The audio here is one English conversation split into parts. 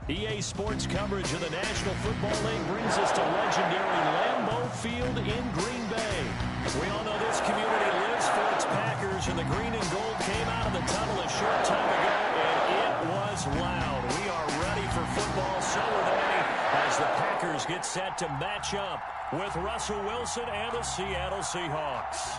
EA Sports coverage of the National Football League brings us to legendary Lambeau Field in Green Bay. We all know this community lives for its Packers, and the green and gold came out of the tunnel a short time ago, and it was loud. We are ready for football, so are they, as the Packers get set to match up with Russell Wilson and the Seattle Seahawks.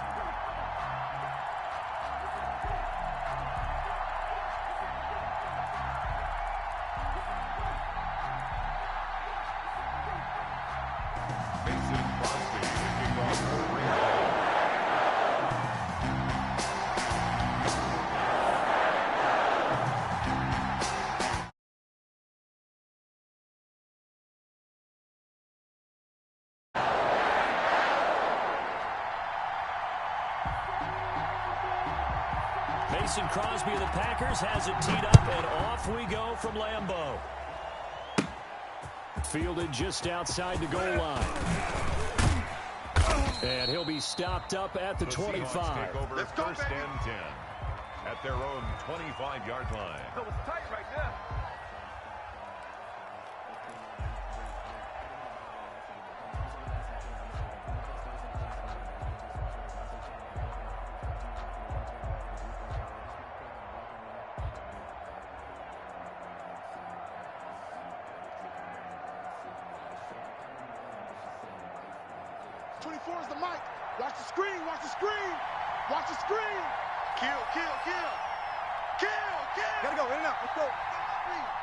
Mason Crosby of the Packers has it teed up, and off we go from Lambeau. Fielded just outside the goal line. And he'll be stopped up at the 25. Take over first and 10 at their own 25-yard line. That was tight right there. Is the mic. Watch the screen. Watch the screen. Watch the screen. Kill, kill, kill. Kill, kill. Gotta go. In and out. Let's go.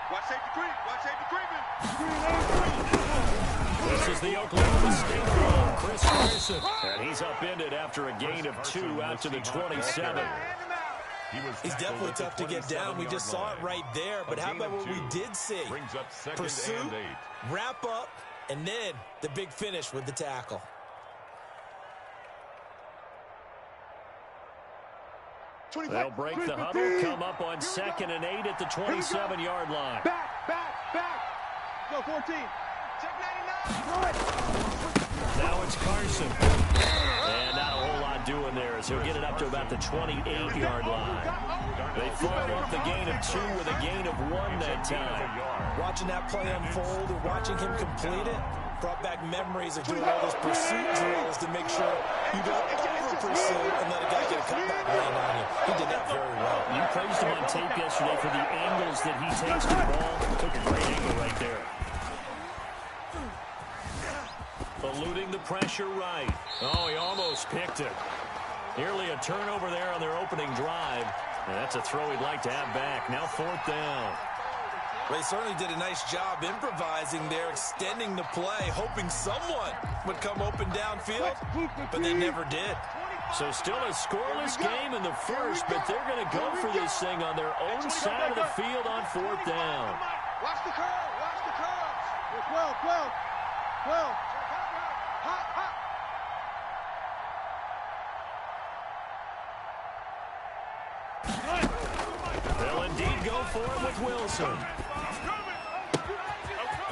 Watch safety creep. Watch safety creeping. This is the Oklahoma State ball. Chris Carson. And he's upended after a gain of 2 out to the 27. He's definitely tough to get down. We just saw it right there. But how about what we did see? Pursuit, wrap up, and then the big finish with the tackle. They'll break the huddle, come up on 2nd and 8 at the 27-yard line. Back. Go 14. Check 99. Now it's Carson. And not a whole lot doing there as he'll get it up to about the 28-yard line. They follow up the gain of 2 with a gain of 1 that time. Watching that play unfold and watching him complete it brought back memories of doing all those pursuit drills to make sure you don't over-pursue and let a guy get a cutback land on you. He did that very well. You praised him on tape yesterday for the angles that he takes the ball. Took a great angle right there. Eluding the pressure right. Oh, he almost picked it. Nearly a turnover there on their opening drive. And that's a throw he'd like to have back. Now 4th down. Well, they certainly did a nice job improvising there, extending the play, hoping someone would come open downfield, but they never did. So still a scoreless game in the first, but they're going to go for this thing on their own side of the field on 4th down. Watch the curve. Watch the curves. 12. Hot. They'll indeed go for it with Wilson.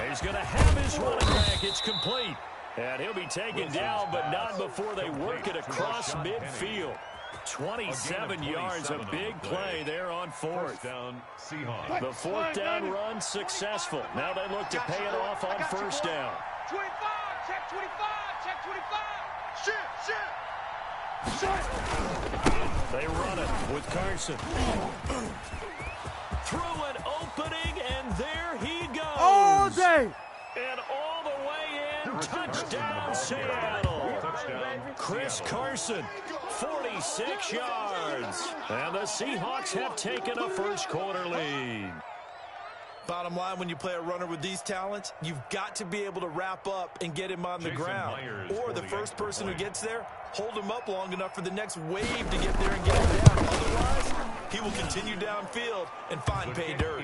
He's going to have his running back. It's complete. And he'll be taken down, but not before they work it across midfield. 27 yards, a big play there on 4th. The 4th down run successful. Now they look to pay it off on 1st down. 25, check 25, check 25. Shit. They run it with Carson. Through an opening, and there he goes. All day. And all the way in, touchdown Seattle. Chris Carson, 46 yards. And the Seahawks have taken a first-quarter lead. Bottom line, when you play a runner with these talents, you've got to be able to wrap up and him on the ground. Or the first person who gets there, hold him up long enough for the next wave to get there and get him down. Otherwise, he will continue downfield and find pay dirt.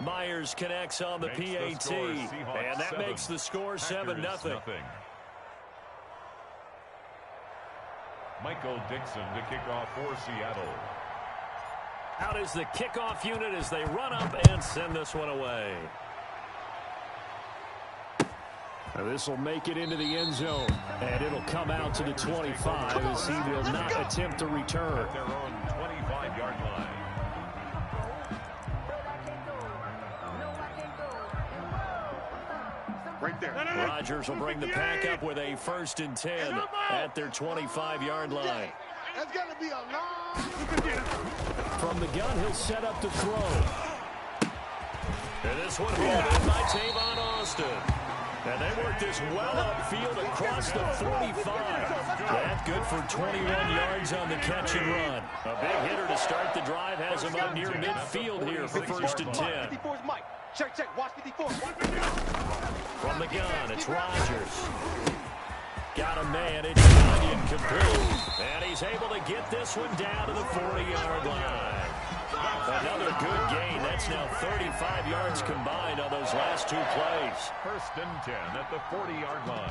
Myers connects on the PAT, and that makes the score 7-0. Michael Dixon to kick off for Seattle. Out is the kickoff unit as they run up and send this one away. This will make it into the end zone, and it'll come out to the 25 as he will not attempt to return. At their own 25-yard line. Right there. Rodgers will bring the pack up with a 1st and 10 at their 25-yard line. That's going to be a long... From the gun, he'll set up to throw. And this one hauled in by Tavon Austin. And they work this well upfield across the 45. That's good for 21 yards on the catch and run. A big hitter to start the drive has him up near midfield here for 1st and 10. 54's Mike. Check, watch 54. From the gun, it's Rodgers. Got a man, it's Onion complete. And he's able to get this one down to the 40-yard line. Another good gain. That's now 35 yards combined on those last 2 plays. 1st and 10 at the 40-yard line.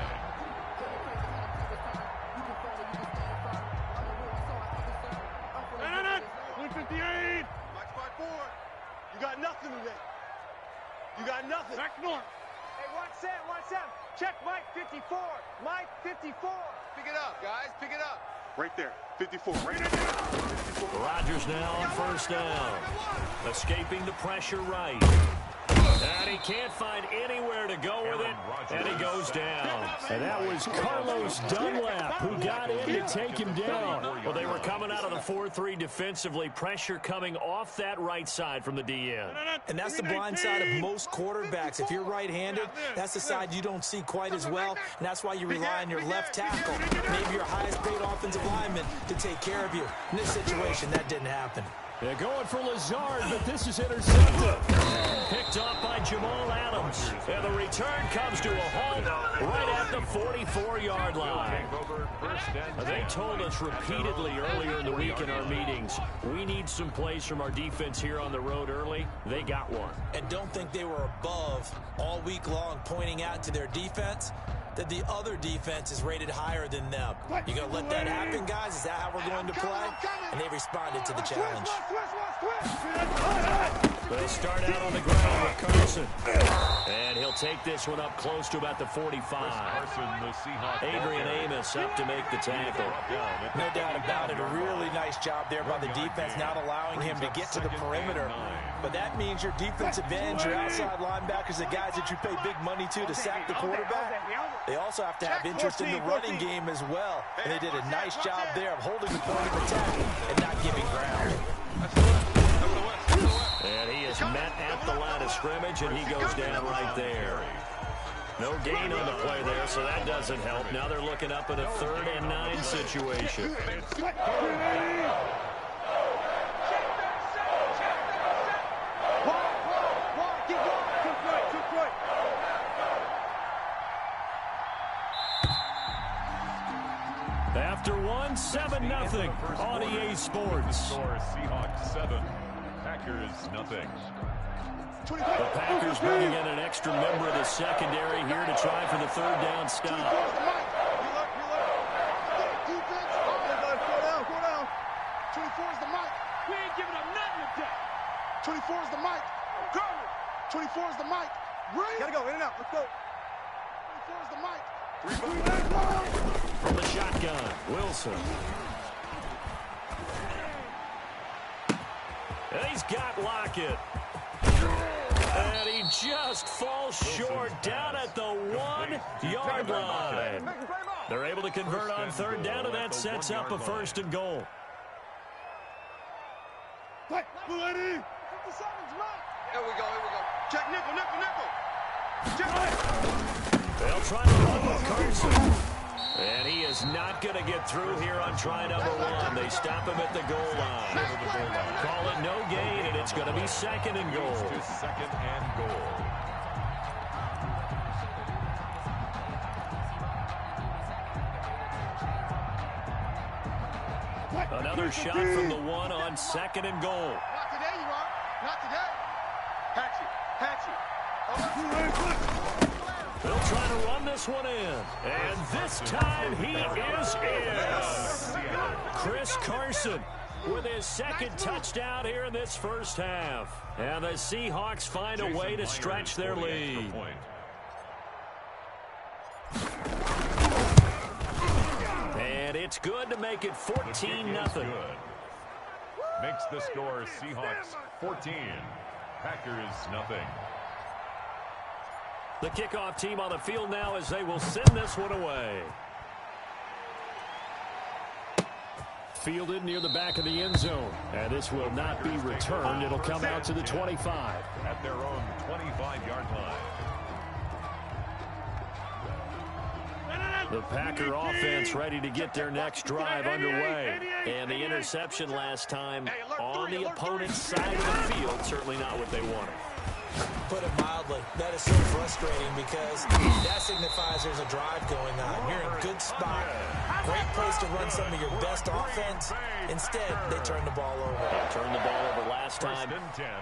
No. 158. Mike 5-4. You got nothing today. You got nothing. Back north. Hey, watch Sam. Check Mike 54. Mike 54. Pick it up, guys. Pick it up. Right there. 54. Right there. 54. Rodgers now on 1st down. Escaping the pressure right. And he can't find anywhere to go with it. And he goes down. And that was Carlos Dunlap who got in to take him down. Well, they were coming out of the 4-3 defensively. Pressure coming off that right side from the DN. And that's the blind side of most quarterbacks. If you're right-handed, that's the side you don't see quite as well. And that's why you rely on your left tackle, maybe your highest-paid offensive lineman, to take care of you. In this situation, that didn't happen. They're going for Lazard, but this is intercepted. Picked off by Jamal Adams. And the return comes to a halt right at the 44-yard line. They told us repeatedly earlier in the week in our meetings, we need some plays from our defense here on the road early. They got one. And don't think they were above all week long pointing out to their defense that the other defense is rated higher than them. You going to let that happen, guys? Is that how we're going to play? And they responded to the challenge. They'll start out on the ground with Carson. And he'll take this one up close to about the 45. Adrian Amos up to make the tackle. No doubt about it. A really nice job there by the defense, not allowing him to get to the perimeter. But that means your defensive ends, your outside linebackers, the guys that you pay big money to sack the quarterback, they also have to have interest in the running game as well. And they did a nice job there of holding the point of attack and not giving ground. And he is met at the line of scrimmage, and he goes down right there. No gain on the play there, so that doesn't help. Now they're looking up at a 3rd and 9 situation. After 7-0 on EA Sports. Seahawks 7, Packers nothing. The Packers bringing in an extra member of the secondary here to try for the 3rd down stop. Defense. Go down. 24 is the mic. We ain't giving up nothing today. 24 is the mic. Go. 24 is the mic. Gotta go in and out. Let's go. 24 is the mic. From the shotgun, Wilson. And he's got Lockett. And he just falls short down at the 1-yard line. They're able to convert on 3rd down, and that sets up a 1st and goal. Here we go. Check nickel. Check. They'll try to run with Carson. And he is not going to get through here on try number 1. They stop him at the goal line. Call it no gain, and it's going to be 2nd and goal. 2nd and goal. Another shot from the 1 on 2nd and goal. Not today, you are. Not today. Patchy. They'll try to run this one in. And this time he is in. Chris Carson with his 2nd touchdown here in this first half. And the Seahawks find a way to stretch their lead. And it's good to make it 14-0. Makes the score Seahawks 14, Packers nothing. The kickoff team on the field now as they will send this one away. Fielded near the back of the end zone. And this will not be returned. It'll come out to the 25. At their own 25-yard line. The Packer offense ready to get their next drive underway. And the interception last time on the opponent's side of the field, certainly not what they wanted. Put it mildly, that is so frustrating because that signifies there's a drive going on. You're in a good spot. Great place to run some of your best offense. Instead, they turn the ball over. Turned the ball over last time.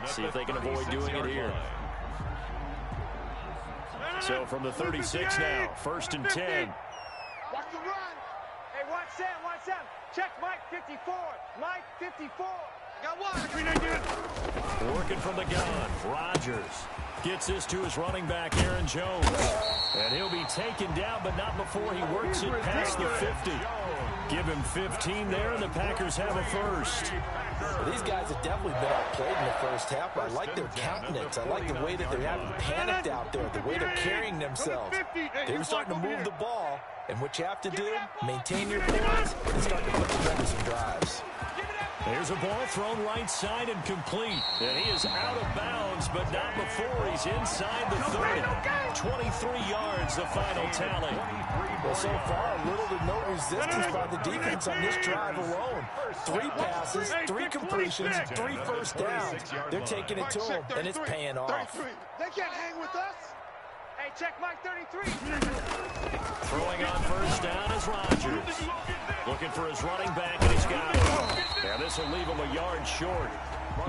See if they can avoid doing it here. So from the 36 now, 1st and 10. Watch the run. Hey, watch Sam, watch Sam. Check Mike 54. Mike 54. Got one. Working from the gun. Rodgers gets this to his running back, Aaron Jones. And he'll be taken down, but not before he works it past the 50. Give him 15 there, and the Packers have a first. These guys have definitely been outplayed in the first half. I like their countenance. I like the way that they haven't panicked out there, the way they're carrying themselves. They're starting to move the ball, and what you have to do, maintain your points and start to put together some drives. There's a ball thrown right side and complete. And he is out of bounds, but not before he's inside the 30. 23 yards, the final tally. Well, so far, little to no resistance by the defense on this drive alone. 3 passes, 3 completions, 3 first downs. They're taking it to them, and it's paying off. They can't hang with us. Hey, check Mike 33. Throwing on first down is Rodgers. Looking for his running back, and he's got it. Now this will leave him a yard short.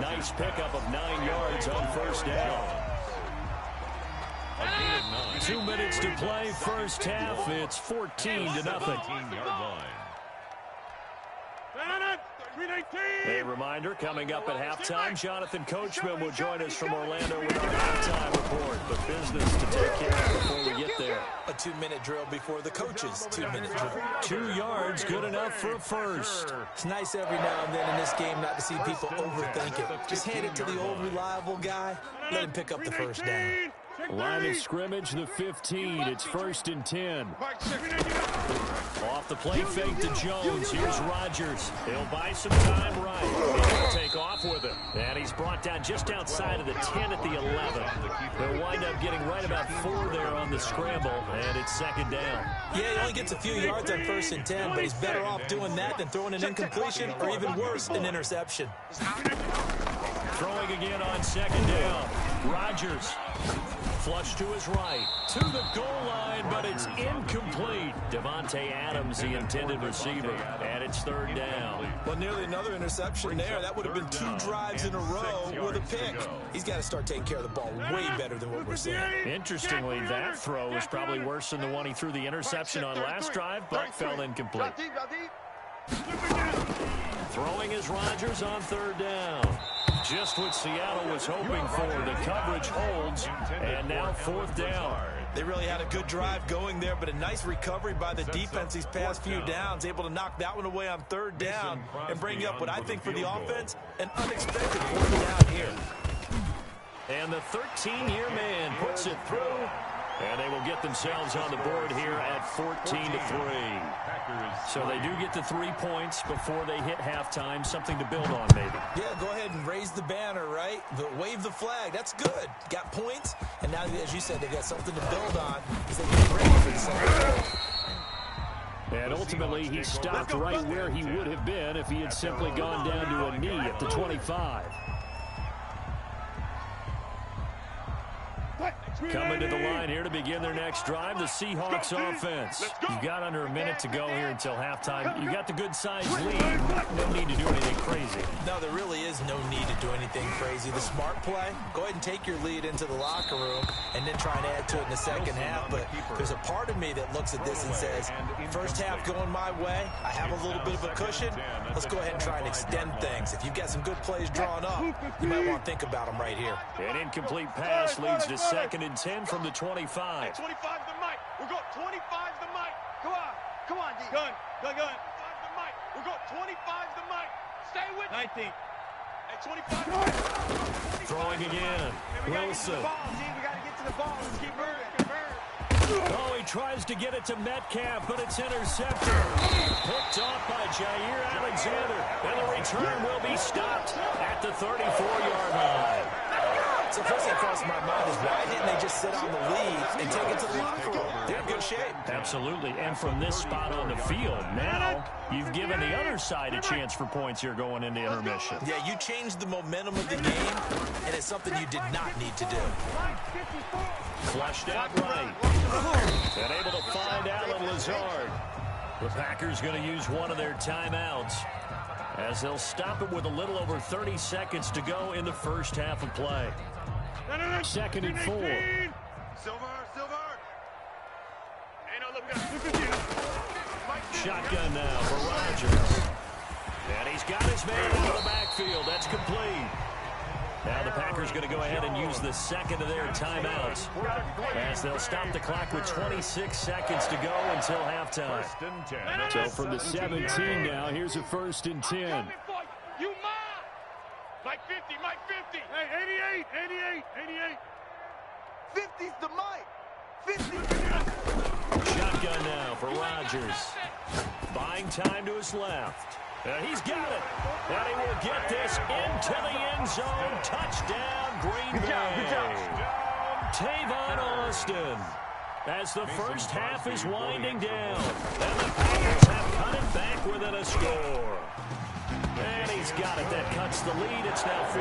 Nice pickup of 9 yards on first down. 2 minutes to play, first half. It's 14-0. A reminder, coming up at halftime, Jonathan Coachman will join us from Orlando with our halftime report. But business to take care of before we get there. A 2-minute drill before the coach's 2-minute drill. 2 yards, good enough for a first. It's nice every now and then in this game not to see people overthink it. Just hand it to the old reliable guy. Let him pick up the first down. Line of scrimmage, the 15. It's 1st and 10. Off the play fake to Jones. Here's Rodgers. He'll buy some time right. He'll take off with it. And he's brought down just outside of the 10 at the 11. They'll wind up getting right about 4 there on the scramble, and it's 2nd down. Yeah, he only gets a few yards on 1st and 10, but he's better off doing that than throwing an incompletion or even worse, an interception. Throwing again on 2nd down. Rodgers. Flush to his right, to the goal line, but it's incomplete. Devontae Adams, the intended receiver, and it's 3rd down. Well, nearly another interception there. That would have been 2 drives in a row with a pick. He's got to start taking care of the ball way better than what we're seeing. Interestingly, that throw is probably worse than the one he threw the interception on last drive, but fell incomplete. Throwing is Rodgers on 3rd down. Just what Seattle was hoping for. The coverage holds, and now 4th down. They really had a good drive going there, but a nice recovery by the defense these past few downs, able to knock that one away on 3rd down and bring up what I think for the offense, an unexpected 4th down here. And the 13-year man puts it through, and they will get themselves on the board here at 14-3. So they do get the 3 points before they hit halftime, something to build on maybe. Yeah, go ahead and raise the banner, right? Wave the flag. That's good. Got points, and now, as you said, they got something to build on as they get ready for the second half. And ultimately, he stopped right where he would have been if he had simply gone down to a knee at the 25. Coming to the line here to begin their next drive, the Seahawks offense. You've got under a minute to go here until halftime. You got the good-sized lead. No need to do anything crazy. No, there really is no need to do anything crazy. The smart play, go ahead and take your lead into the locker room and then try and add to it in the second half. But there's a part of me that looks at this and says, first half going my way, I have a little bit of a cushion. Let's go ahead and try and extend things. If you've got some good plays drawn up, you might want to think about them right here. An incomplete pass leads to 2nd and 10 from the 25. Hey, 25 the mic. We're going 25 the mic. Come on, D. Gun. 25 the mic. We're going 25 the mic. Stay with 19. Hey, 25. Throwing again. Wilson. We got to get to the ball. Let's keep moving. Oh, he tries to get it to Metcalf, but it's intercepted. Picked off by Jair Alexander. And the return will be stopped at the 34-yard line. So first thing crosses my mind is why didn't they just sit on the lead and take it to the locker room? They're in good shape. Absolutely. And from this spot on the field, now you've given the other side a chance for points here going into intermission. Yeah, you changed the momentum of the game, and it's something you did not need to do. Flushed out right. And able to find Alan Lazard. The Packers going to use one of their timeouts as they'll stop it with a little over 30 seconds to go in the first half of play. Second and 4. Silver. Shotgun now for Rodgers. And he's got his man out of the backfield. That's complete. Now the Packers going to go ahead and use the second of their timeouts as they'll stop the clock with 26 seconds to go until halftime. So from the 17 now, here's a 1st and 10. You mine. Mike 50. Hey, 88. 50's the mic. 50. Shotgun now for Rodgers. Buying time to his left. He's got it. And he will get this into the end zone. Touchdown, Green Bay. Good job. Tavon Austin. As the first half is winding down. And the Packers have cut it back within a score. And he's got it. That cuts the lead. It's now 14-10.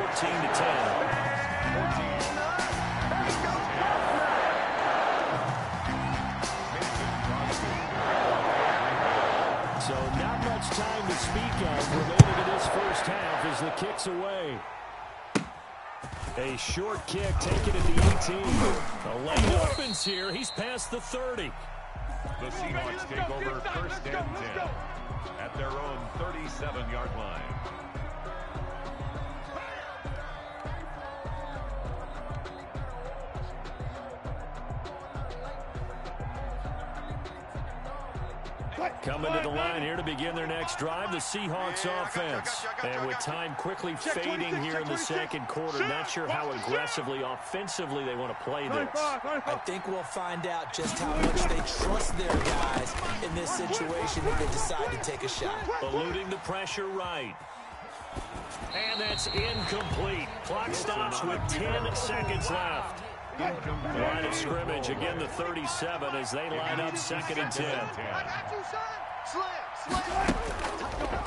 So not much time to speak of remaining in this first half as the kick's away. A short kick taken at the 18. The lane opens here. He's past the 30. The Seahawks take over 1st and 10 at their own 37-yard line. Coming to the line here to begin their next drive, the Seahawks offense. And with time quickly fading here in the second quarter, not sure how aggressively, offensively they want to play this. I think we'll find out just how much they trust their guys in this situation if they decide to take a shot. Eluding the pressure right. And that's incomplete. Clock stops with 10 seconds left. Line of scrimmage, again the 37 as they line up 2nd and 10.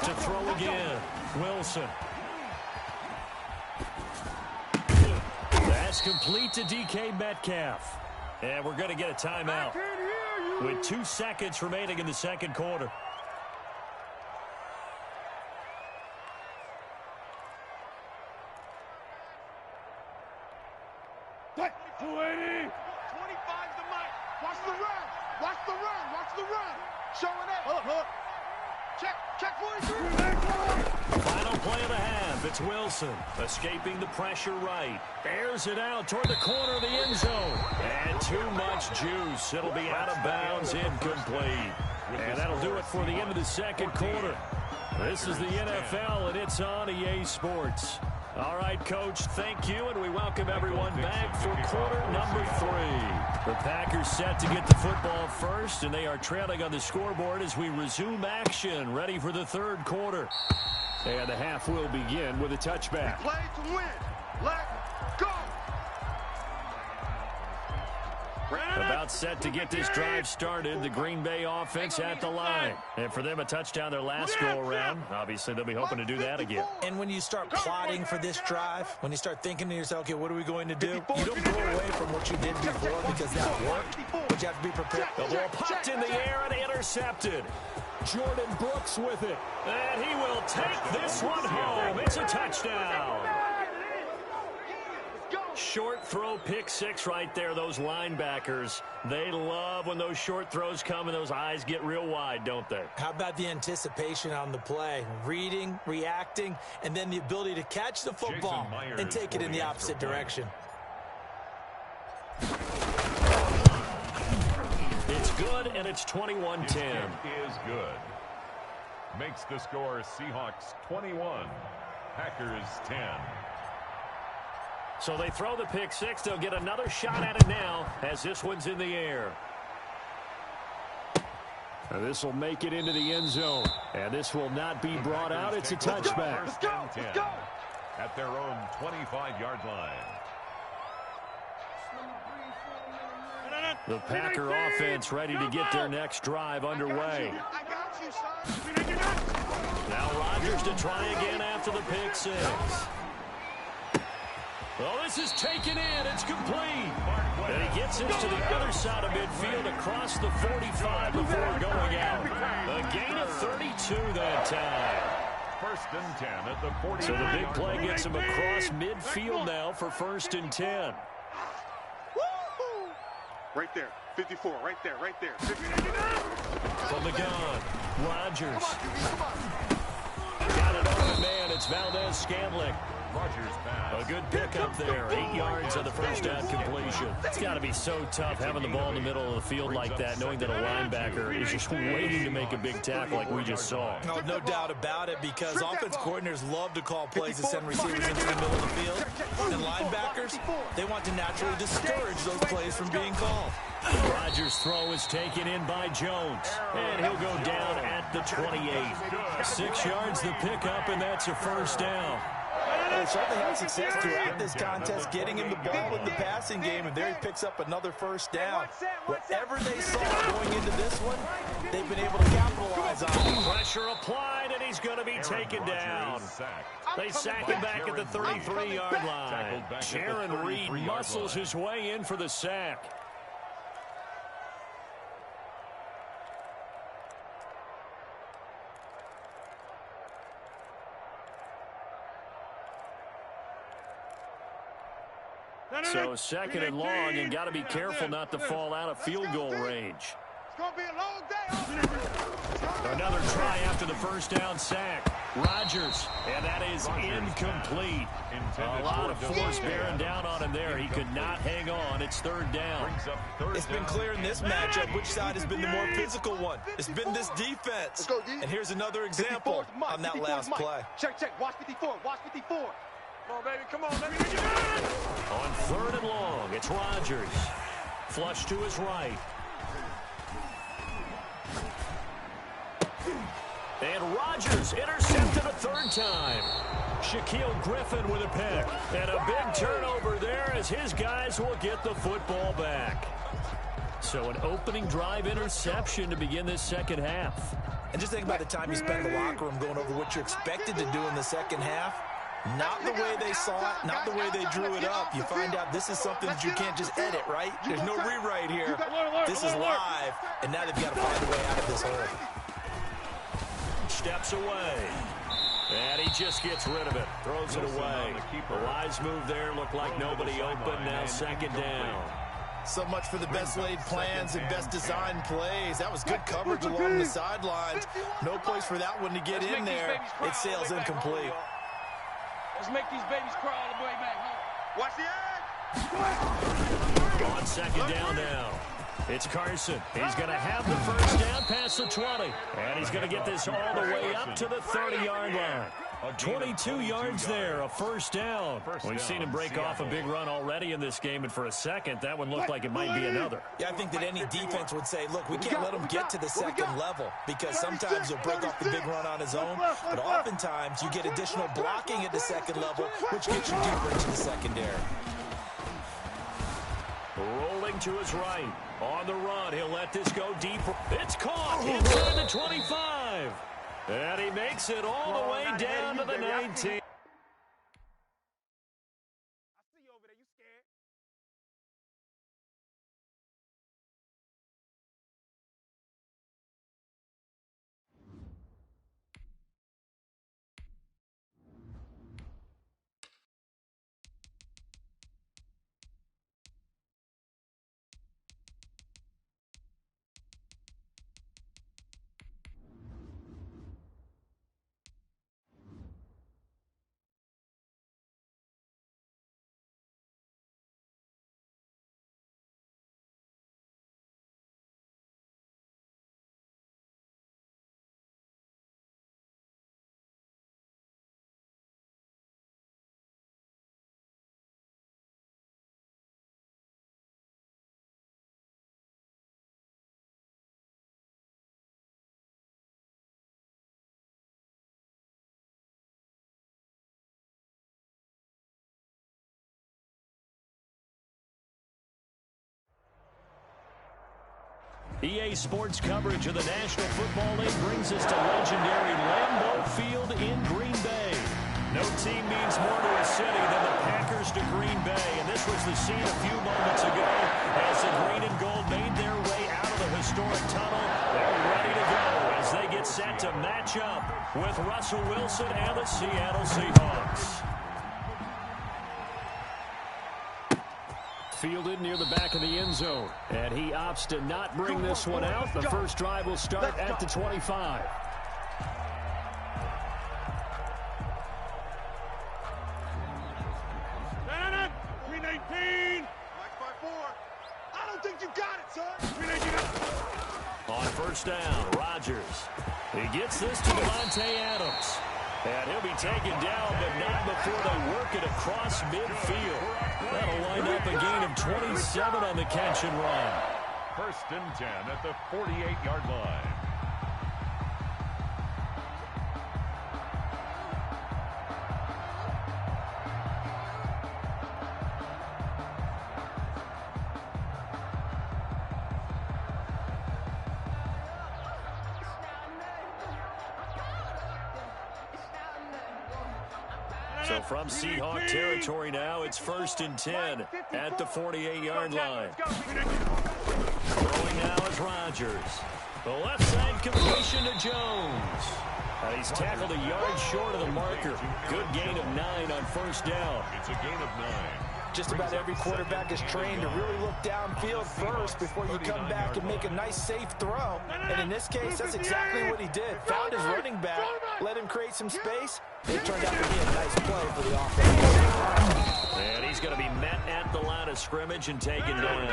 To throw again, Wilson. That's complete to DK Metcalf. And we're going to get a timeout with 2 seconds remaining in the second quarter. Final play of the half. It's Wilson escaping the pressure right. Airs it out toward the corner of the end zone. And too much juice. It'll be out of bounds, incomplete. And that'll do it for the end of the second quarter. This is the NFL, and it's on EA Sports. All right, Coach, thank you, and we welcome everyone back for quarter number 3. The Packers set to get the football first, and they are trailing on the scoreboard as we resume action, ready for the third quarter. And the half will begin with a touchback. Play to win. Let's go. About set to get this drive started, the Green Bay offense at the line. And for them, a touchdown their last go-around. Obviously, they'll be hoping to do that again. And when you start plotting for this drive, when you start thinking to yourself, okay, what are we going to do? You don't go away from what you did before because that worked, but you have to be prepared. The ball popped in the air and intercepted. Jordan Brooks with it. And he will take this one home. It's a touchdown. Short throw, pick 6 right there. Those linebackers, they love when those short throws come and those eyes get real wide, don't they? How about the anticipation on the play? Reading, reacting, and then the ability to catch the football and take it in the opposite direction. It's good, and it's 21-10. Is good. Makes the score Seahawks 21, Packers 10. So they throw the pick 6. They'll get another shot at it now as this one's in the air. This will make it into the end zone. And this will not be brought out. It's a touchback. Let's go. Let's go. At their own 25-yard line. The Packer offense ready to get their next drive underway. Now Rodgers to try again after the pick six. Well, this is taken in. It's complete. And he gets this to the other side of midfield across the 45 before going out. A gain of 32 that time. First and 10 at the 40. So the big play gets him across midfield now for first and 10. Right there. 54. Right there. Right there. From the gun, Rodgers. Got it open man. It's Valdez-Scantling. Rodgers pass. A good pickup there. 8 yards on the first down completion. It's got to be so tough having the ball in the middle of the field like that, knowing that a linebacker is just waiting to make a big tackle like we just saw. No doubt about it, because offense coordinators love to call plays to send receivers into the middle of the field. And linebackers, they want to naturally discourage those plays from being called. Rodgers' throw is taken in by Jones. And he'll go down at the 28. 6 yards the pickup, and that's a first down. They certainly had success throughout this contest, getting him the ball in the passing game, and there he picks up another first down. Whatever they saw going into this one, they've been able to capitalize on it. Pressure applied, and he's going to be taken down. They sack him back at the 33-yard line. Sharon Reed muscles his way in for the sack. So second and long, and got to be careful not to fall out of field goal range. It's going to be a long day. Another try after the first down sack. Rodgers, and that is incomplete. A lot of force bearing down on him there. He could not hang on. It's third down. It's been clear in this matchup which side has been the more physical one. It's been this defense. And here's another example on that last play. Check. Watch 54. Watch 54. Come on, baby. Come on, baby. On third and long, it's Rodgers. Flush to his right. And Rodgers intercepted a third time. Shaquille Griffin with a pick. And a big turnover there as his guys will get the football back. So an opening drive interception to begin this second half. And just think about the time you spend in the locker room going over what you're expected to do in the second half. Not the way they saw it, not the way they drew it up. You find out this is something that you can't just edit, right? There's no rewrite here. This is live, and now they've got to find a way out of this hole. Steps away. And he just gets rid of it. Throws it away. A wise move there. Looked like nobody open. Now second down. So much for the best laid plans and best designed plays. That was good coverage along the sidelines. No place for that one to get in there. It sails incomplete. Let's make these babies crawl all the way back home. Watch the edge. On second down now. It's Carson. He's going to have the first down past the 20. And he's going to get this all the way up to the 30-yard line. 22 yards there, a first down. We've seen him break off a big run already in this game, and for a second, that one looked like it might be another. Yeah, I think that any defense would say, look, we can't let him get to the second level, because sometimes he'll break off the big run on his own, but oftentimes you get additional blocking at the second level, which gets you deeper into the secondary. Rolling to his right. On the run, he'll let this go deeper. It's caught inside the 25. And he makes it all the way down to the 19. EA Sports coverage of the National Football League brings us to legendary Lambeau Field in Green Bay. No team means more to a city than the Packers to Green Bay, and this was the scene a few moments ago as the green and gold made their way out of the historic tunnel. They're ready to go as they get set to match up with Russell Wilson and the Seattle Seahawks. Fielded near the back of the end zone, and he opts to not bring this one out. The first drive will start at the 25. I don't think you got it, son. On first down, Rodgers. He gets this to Devontae Adams. And he'll be taken down, but not before they work it across midfield. That'll wind up a gain of 27 on the catch and run. First and 10 at the 48-yard line. So from Seahawk territory now, it's first and 10 at the 48-yard line. Throwing now is Rodgers. The left side completion to Jones. He's tackled a yard short of the marker. Good gain of 9 on first down. It's a gain of 9. Just about every quarterback is trained to really look downfield first before you come back and make a nice, safe throw. And in this case, that's exactly what he did. Found his running back, let him create some space. It turned out to be a nice play for the offense. And he's going to be met at the line of scrimmage and taken down.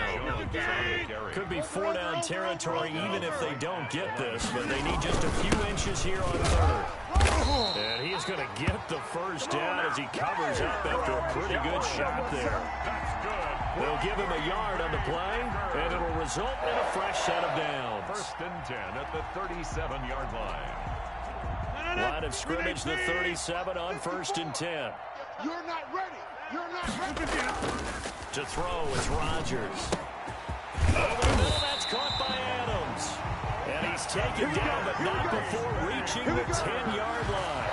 Could be 4-down territory even if they don't get this, but they need just a few inches here on third. And he's going to get the first down as he covers up after a pretty good shot there. They'll give him a yard on the play, and it'll result in a fresh set of downs. First and 10 at the 37-yard line. Line of scrimmage, the 37 on first and 10. You're not ready. You're not ready. To throw, it's Rodgers. Over the middle, that's caught by Adams. And he's taken down, but not before reaching the 10-yard line.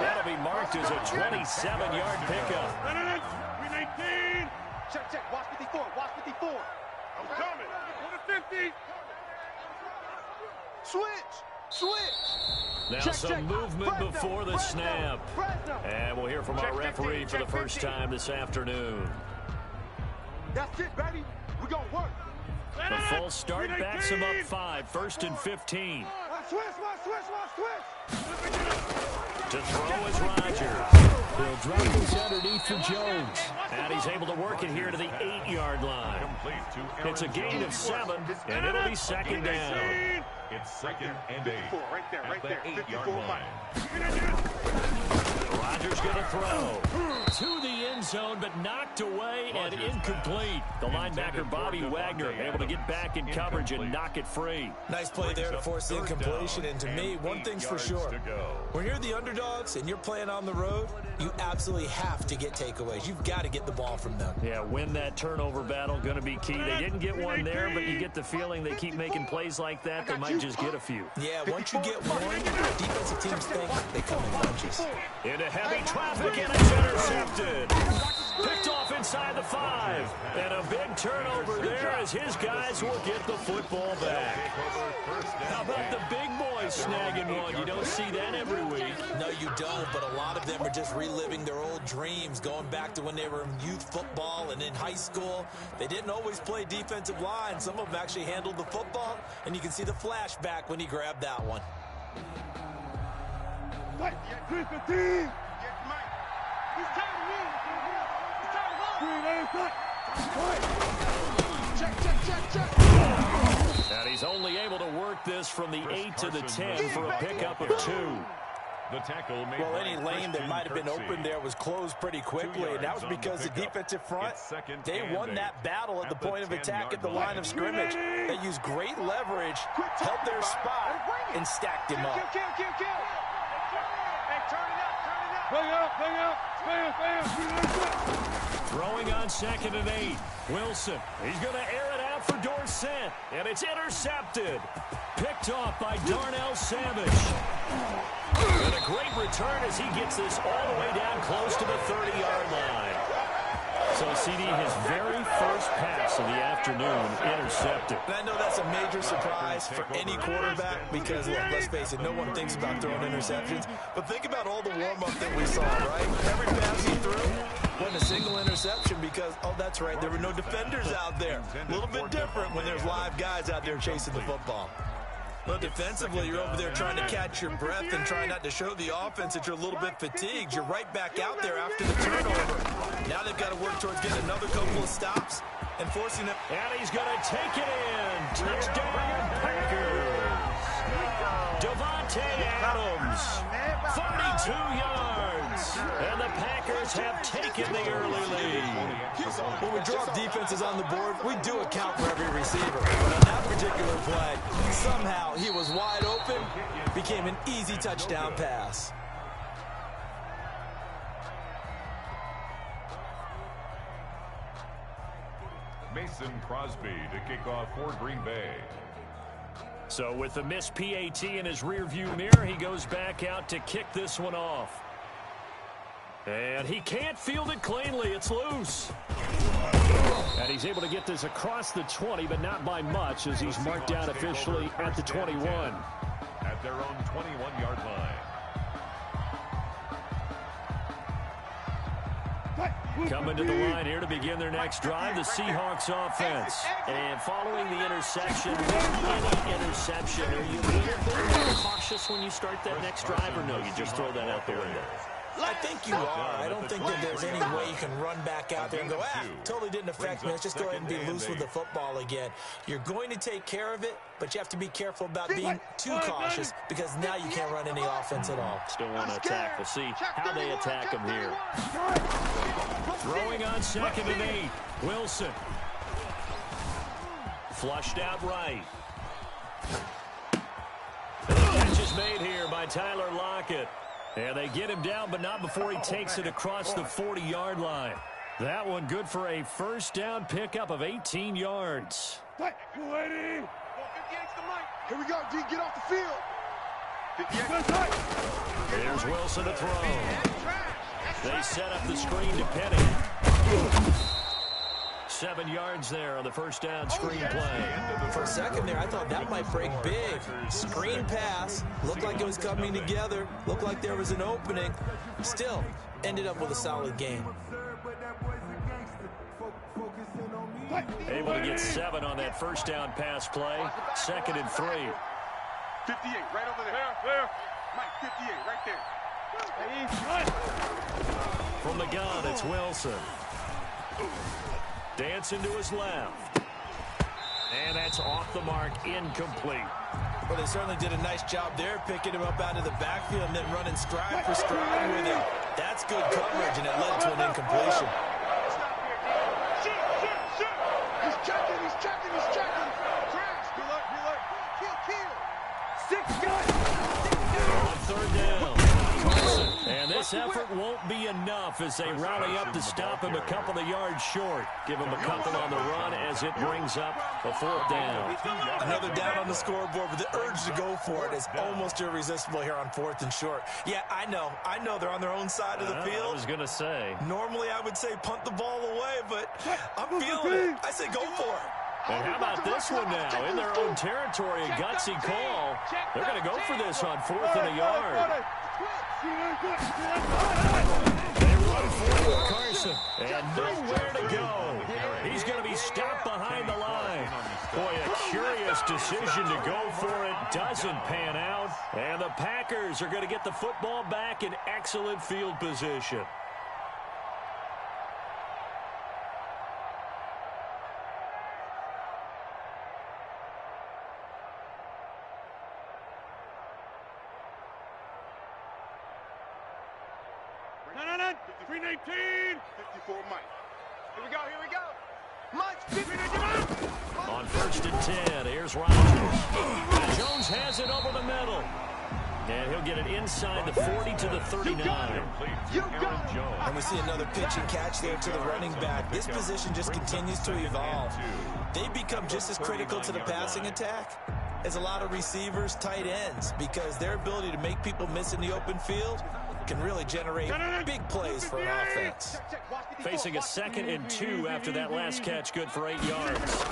That'll be marked as a 27-yard pickup. 319. Check. Watch 54. Watch 54. I'm coming. On the 50. Switch. Now some movement before the snap. And we'll hear from our referee for the first time this afternoon. That's it, baby. We're going to work. The full start backs him up 5. First and 15. Switch. To throw is Rodgers. He'll drop this underneath for Jones. And he's able to work it here to the 8-yard line. It's a gain of 7, and it'll be second down. It's second and 8 Right there. at the 8-yard line. Rodgers going to throw to the end zone, but knocked away and incomplete. The linebacker, Bobby Wagner, able to get back in coverage and knock it free. Nice play there to force the incompletion. And to me, one thing's for sure. When you're the underdogs and you're playing on the road, you absolutely have to get takeaways. You've got to get the ball from them. Yeah, win that turnover battle, going to be key. They didn't get one there, but you get the feeling they keep making plays like that, they might just get a few. Yeah, once you get one, defensive teams think they come in bunches. Into heavy traffic, and it's intercepted. Picked off inside the 5. And a big turnover there as his guys will get the football back. How about the big boys snagging one? You don't see that every week. No, you don't, but a lot of them are just reliving their old dreams, going back to when they were in youth football and in high school. They didn't always play defensive line. Some of them actually handled the football, and you can see the flashback when he grabbed that one. 315. He's trying to win. Check. And he's only able to work this from the 8 to the 10 for a pickup of 2. The tackle made well, any lane that might have been open there was closed pretty quickly, and that was because the defensive front, they won that battle at the point of attack at the line of scrimmage. They used great leverage, held their spot, and stacked him up. Kill. Hey, turn it up. Bring up. Bam. Throwing on second and 8. Wilson, he's going to air it out for Dorsett, and it's intercepted. Picked off by Darnell Savage. And a great return as he gets this all the way down close to the 30-yard line. So, CD, his very first pass of the afternoon intercepted. And I know that's a major surprise for any quarterback because, look, let's face it, no one thinks about throwing interceptions. But think about all the warm-up that we saw, right? Every pass he threw wasn't a single interception because, oh, that's right, there were no defenders out there. A little bit different when there's live guys out there chasing the football. Well, defensively, you're over there trying to catch your breath and trying not to show the offense that you're a little bit fatigued. You're right back out there after the turnover. Now they've got to work towards getting another couple of stops and forcing them. And he's going to take it in. Touchdown, Packers. Devontae Adams, 32 yards. And the Packers have taken the early lead. When we drop defenses on the board, we do account for every receiver. But on that particular play, somehow he was wide open, became an easy touchdown pass. Mason Crosby to kick off for Green Bay. So with the missed PAT in his rearview mirror, he goes back out to kick this one off. And he can't field it cleanly. It's loose. And he's able to get this across the 20, but not by much as he's marked down officially at the 21. At their own 21-yard line. Coming to the line here to begin their next drive, the Seahawks offense. And following the interception, any interception, are you a little bit cautious when you start that next drive, or no, you just throw that out the window? I think you are. I don't think that there's any way you can run back out there and go, totally didn't affect me. Let's just go ahead and be loose with the football again. You're going to take care of it, but you have to be careful about being too cautious because now you can't run any offense at all. Still want to attack. We'll see how they attack him here. Throwing on 2nd and 8. Wilson. Flushed out right. And the catch is made here by Tyler Lockett. And they get him down, but not before he takes it across the 40-yard line. That one good for a first down pickup of 18 yards. Here we go, D. Get off the field. There's Wilson to throw. They set up the screen to Penny. 7 yards there on the first down screen play. For a second there, I thought that might break big. Screen pass. Looked like it was coming together. Looked like there was an opening. Still, ended up with a solid game. Able to get 7 on that first down pass play. 2nd and 3. 58, right over there. Mike, 58, right there. From the gun, it's Wilson. Dancing to his left. And that's off the mark, incomplete. Well, they certainly did a nice job there, picking him up out of the backfield and then running stride for stride with him. That's good coverage, and it led to an incompletion. He's checking. Crash. Kill. On 3rd down. And this effort won't be enough as they rally up to stop him a couple of yards short. Give him a couple on the run as it brings up a 4th down. Another down on the scoreboard, but the urge to go for it is almost irresistible here on 4th and short. Yeah, I know they're on their own side of the field. I was going to say. Normally I would say punt the ball away, but I'm feeling it. I say go for it. And how about this one now? In their own territory, a gutsy call. They're going to go for this on 4th and a yard. They run forward, Carson, and nowhere to go. He's going to be stopped behind the line. Boy, a curious decision to go for it. Doesn't pan out. And the Packers are going to get the football back in excellent field position. No. 319. 54, Mike. Here we go. Mike, 50. On 1st and 10, here's Rodgers. Jones has it over the middle. And he'll get it inside the 40 to the 39. And we see another pitch and catch there to the running back. This position just continues to evolve. They become just as critical to the passing attack as a lot of receivers, tight ends, because their ability to make people miss in the open field can really generate big plays for an offense. Facing a 2nd and 2 after that last catch, good for 8 yards.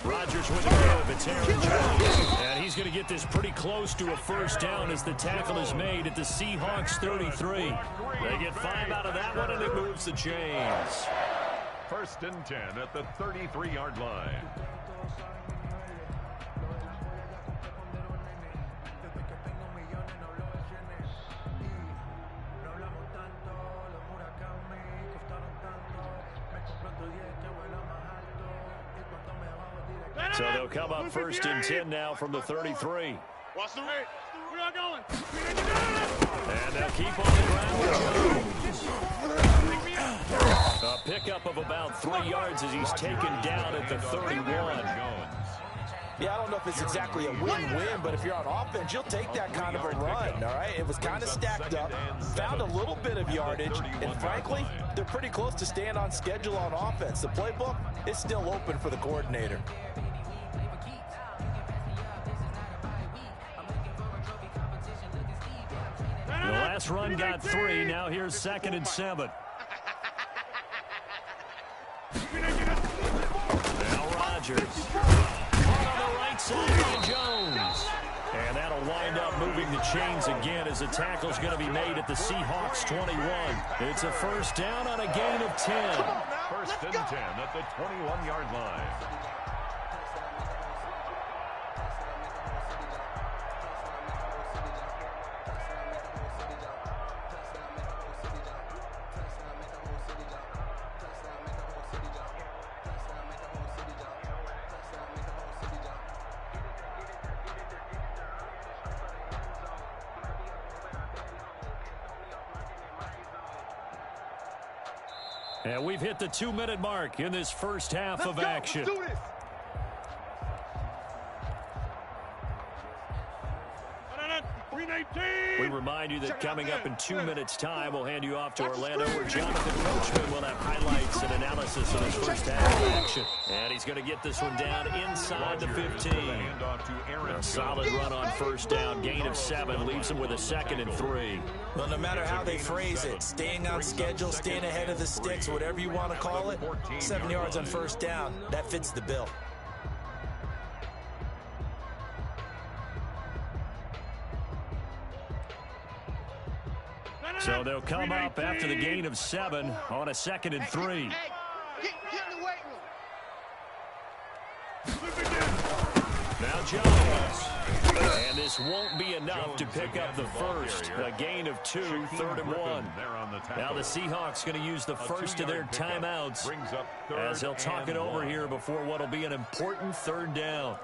Rodgers with the give. It's Aaron Jones. And he's going to get this pretty close to a first down as the tackle is made at the Seahawks 33. They get 5 out of that one, and it moves the chains. 1st and 10 at the 33-yard line. So they'll come up 1st and 10 now from the 33. Watch the rate. We are going. And they'll keep on the ground. A pickup of about 3 yards as he's taken down at the 31. Yeah, I don't know if it's exactly a win-win, but if you're on offense, you'll take that kind of a run, all right? It was kind of stacked up, found a little bit of yardage, and frankly, they're pretty close to staying on schedule on offense. The playbook is still open for the coordinator. The last run got 3. Now here's 2nd and 7. Now Rodgers. On the right side by Jones. And that'll wind up moving the chains again as the tackle's going to be made at the Seahawks 21. It's a first down on a gain of 10. 1st and 10 at the 21-yard line. And we've hit the 2-minute mark in this first half of action. We remind you that coming up in 2 minutes' time, we'll hand you off to Orlando, where Jonathan Coachman will have highlights and analysis of his first half of action. And he's going to get this one down inside the 15. A solid run on first down. Gain of 7 leaves him with a 2nd and 3. Well, no matter how they phrase it, staying on schedule, staying ahead of the sticks, whatever you want to call it, 7 yards on first down, that fits the bill. So they'll come up after the gain of 7 on a 2nd and 3. Now Jones. And this won't be enough to pick up the first. A gain of 2, 3rd and 1. Now the Seahawks going to use the first of their timeouts as they'll talk it over here before what will be an important 3rd down.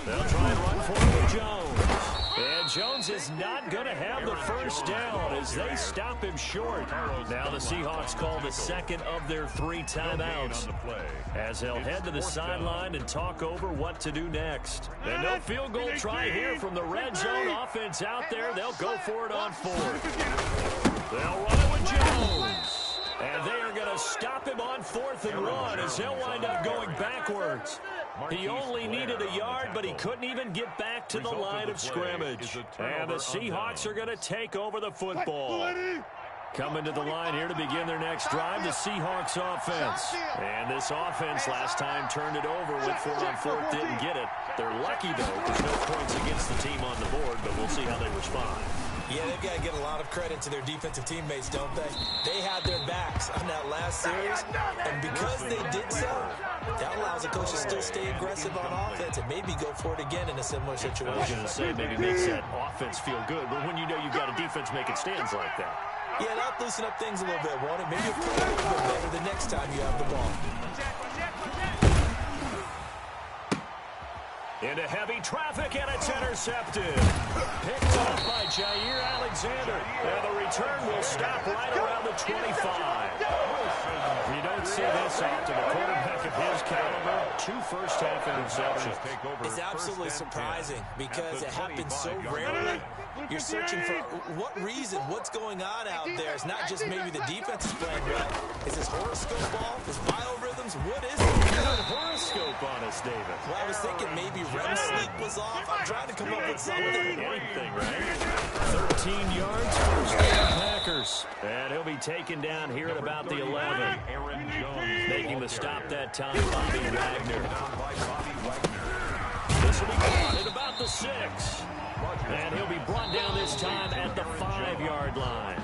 They'll try and run for it with Jones. And Jones is not going to have the first down as they stop him short. Now the Seahawks call the 2nd of their 3 timeouts as they'll head to the sideline and talk over what to do next. And no field goal try here from the red zone offense out there. They'll go for it on 4th. They'll run it with Jones. And they are going to stop him on 4th and 1 as he'll wind up going backwards. He only needed a yard, but he couldn't even get back to the line of scrimmage. And the Seahawks are going to take over the football. Coming to the line here to begin their next drive, the Seahawks offense. And this offense last time turned it over with 4th on 4th, didn't get it. They're lucky, though, because no points against the team on the board, but we'll see how they respond. Yeah, they've got to give a lot of credit to their defensive teammates, don't they? They had their backs on that last series, and because they did so, that allows the coach to still stay aggressive on offense and maybe go for it again in a similar situation. I was going to say, maybe makes that offense feel good, but when you know you've got a defense making stands like that. Yeah, that'll loosen up things a little bit, won't it? Maybe you'll play a little bit better the next time you have the ball. Into heavy traffic, and it's intercepted. Picked up by Jair Alexander. And the return will stop right around the 25. You don't see this often. A quarterback of his caliber, 2 first-half interceptions. It's absolutely surprising because it happens so rarely. You're searching for what reason, what's going on out there. It's not just maybe the defense is playing well. Is this horoscope ball? Is biorhythms? What is it? Good horoscope on us, David. Well, I was thinking maybe REM sleep was off. I'm trying to come up with something. Anything, right? 13 yards, first down Packers. And he'll be taken down here at about the 11. Making the stop that time, Bobby Wagner. This will be caught at about the 6. And he'll be brought down this time at the 5-yard line.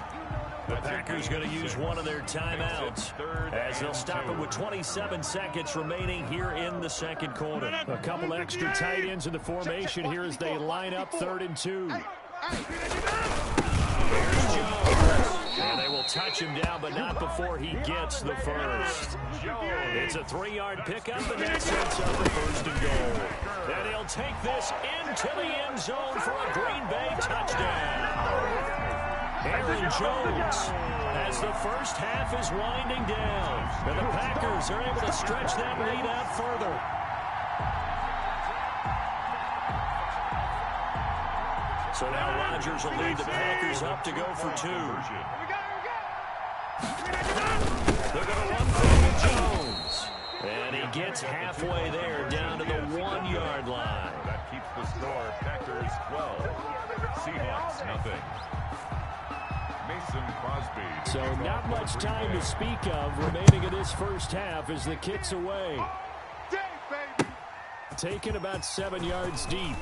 The Packers going to use one of their timeouts as they'll stop it with 27 seconds remaining here in the second quarter. A couple extra tight ends in the formation here as they line up 3rd and 2. Here's Jones. And they will touch him down, but not before he gets the first. It's a 3-yard pickup, and that sets up the 1st and goal. And he'll take this into the end zone for a Green Bay touchdown. Aaron Jones, as the first half is winding down, and the Packers are able to stretch that lead out further. So now Rodgers will lead the Packers up to go for 2. They're going to run for Jones. And he gets halfway there, down to the 1-yard line. That keeps the score. Packers 12. Seahawks nothing. Mason Crosby. So not much time to speak of remaining in this first half as the kick's away. Taken about 7 yards deep.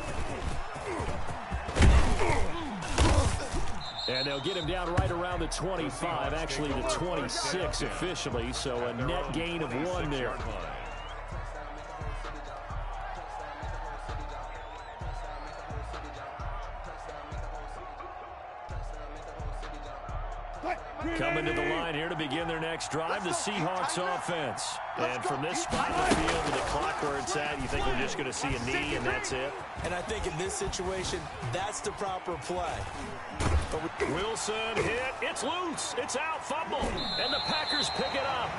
And they'll get him down right around the 25, actually the 26 officially, so a net gain of 1 there. Coming to the line here to begin their next drive, the Seahawks offense. And from this spot in the field to the clock where it's at, you think we're just going to see a knee and that's it? And I think in this situation, that's the proper play. Wilson hit. It's loose. It's out. Fumble. And the Packers pick it up.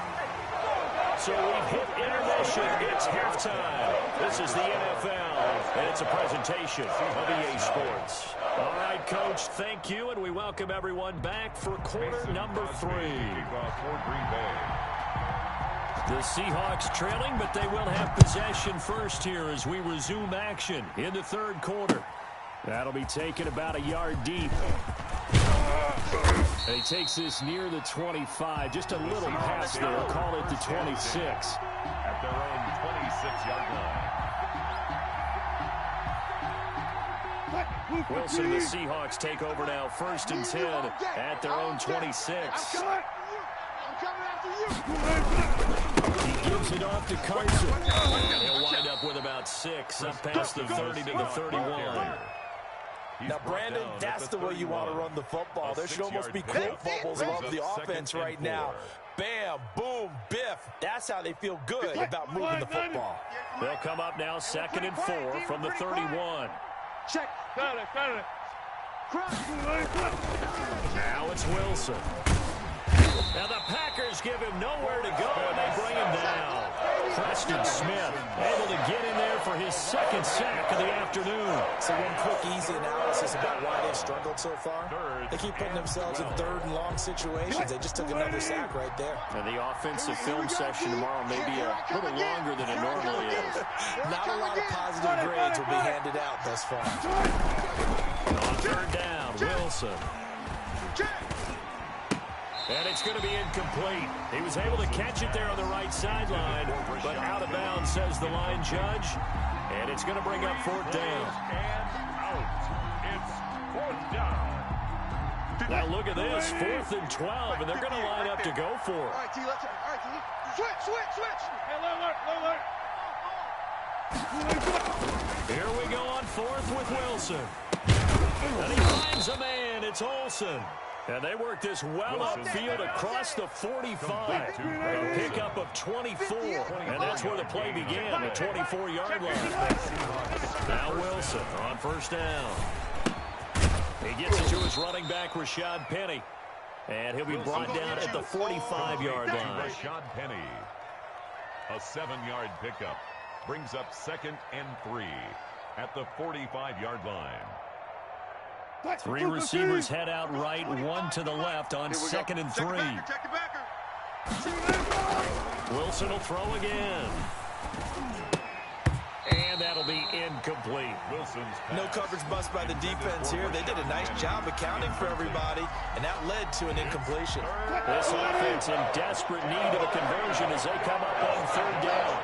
So we've hit intermission. It's halftime. This is the NFL, and it's a presentation of EA Sports. All right, Coach, thank you, and we welcome everyone back for quarter number 3. The Seahawks trailing, but they will have possession first here as we resume action in the 3rd quarter. That'll be taken about a yard deep. And he takes this near the 25. Just a little pass there. Call it the 26. At their own 26-yard line. Wilson and the Seahawks take over now. 1st and 10 at their own 26. He gives it off to Carson. And he'll wind up with about 6 up past the 30 to the 31. Now, Brandon, that's the way you want to run the football. There should almost be quote bubbles above the offense right now. Bam, boom, biff. That's how they feel good about moving the football. They'll come up now 2nd and 4 from the 31. Check. Got it. Now it's Wilson. Now the Packers give him nowhere to go, and they bring him down. Preston Smith able to get in there for his 2nd sack of the afternoon. So one quick, easy analysis about why they've struggled so far. They keep putting themselves in 3rd and long situations. They just took another sack right there. And the offensive film session tomorrow may be a little longer than it normally is. Not a lot of positive grades will be handed out thus far. On 3rd down, Wilson. And it's going to be incomplete. He was able to catch it there on the right sideline, but out of bounds, says the line judge. And it's going to bring up 4th down. It's 4th down. Now look at this, 4th and 12, and they're going to line up to go for it. All right, T, let's switch. Hey, Here we go on 4th with Wilson. And he finds a man. It's Olsen. And they work this well upfield across the 45. A pickup of 24. And that's where the play began, the 24-yard line. Now Wilson on first down. He gets it to his running back, Rashad Penny. And he'll be brought down at the 45-yard line. Rashad Penny. A 7-yard pickup. Brings up 2nd and 3 at the 45-yard line. 3 receivers head out right, 1 to the left on 2nd and 3. Wilson will throw again. And that'll be incomplete. No coverage bust by the defense here. They did a nice job accounting for everybody, and that led to an incompletion. This offense in desperate need of a conversion as they come up on 3rd down.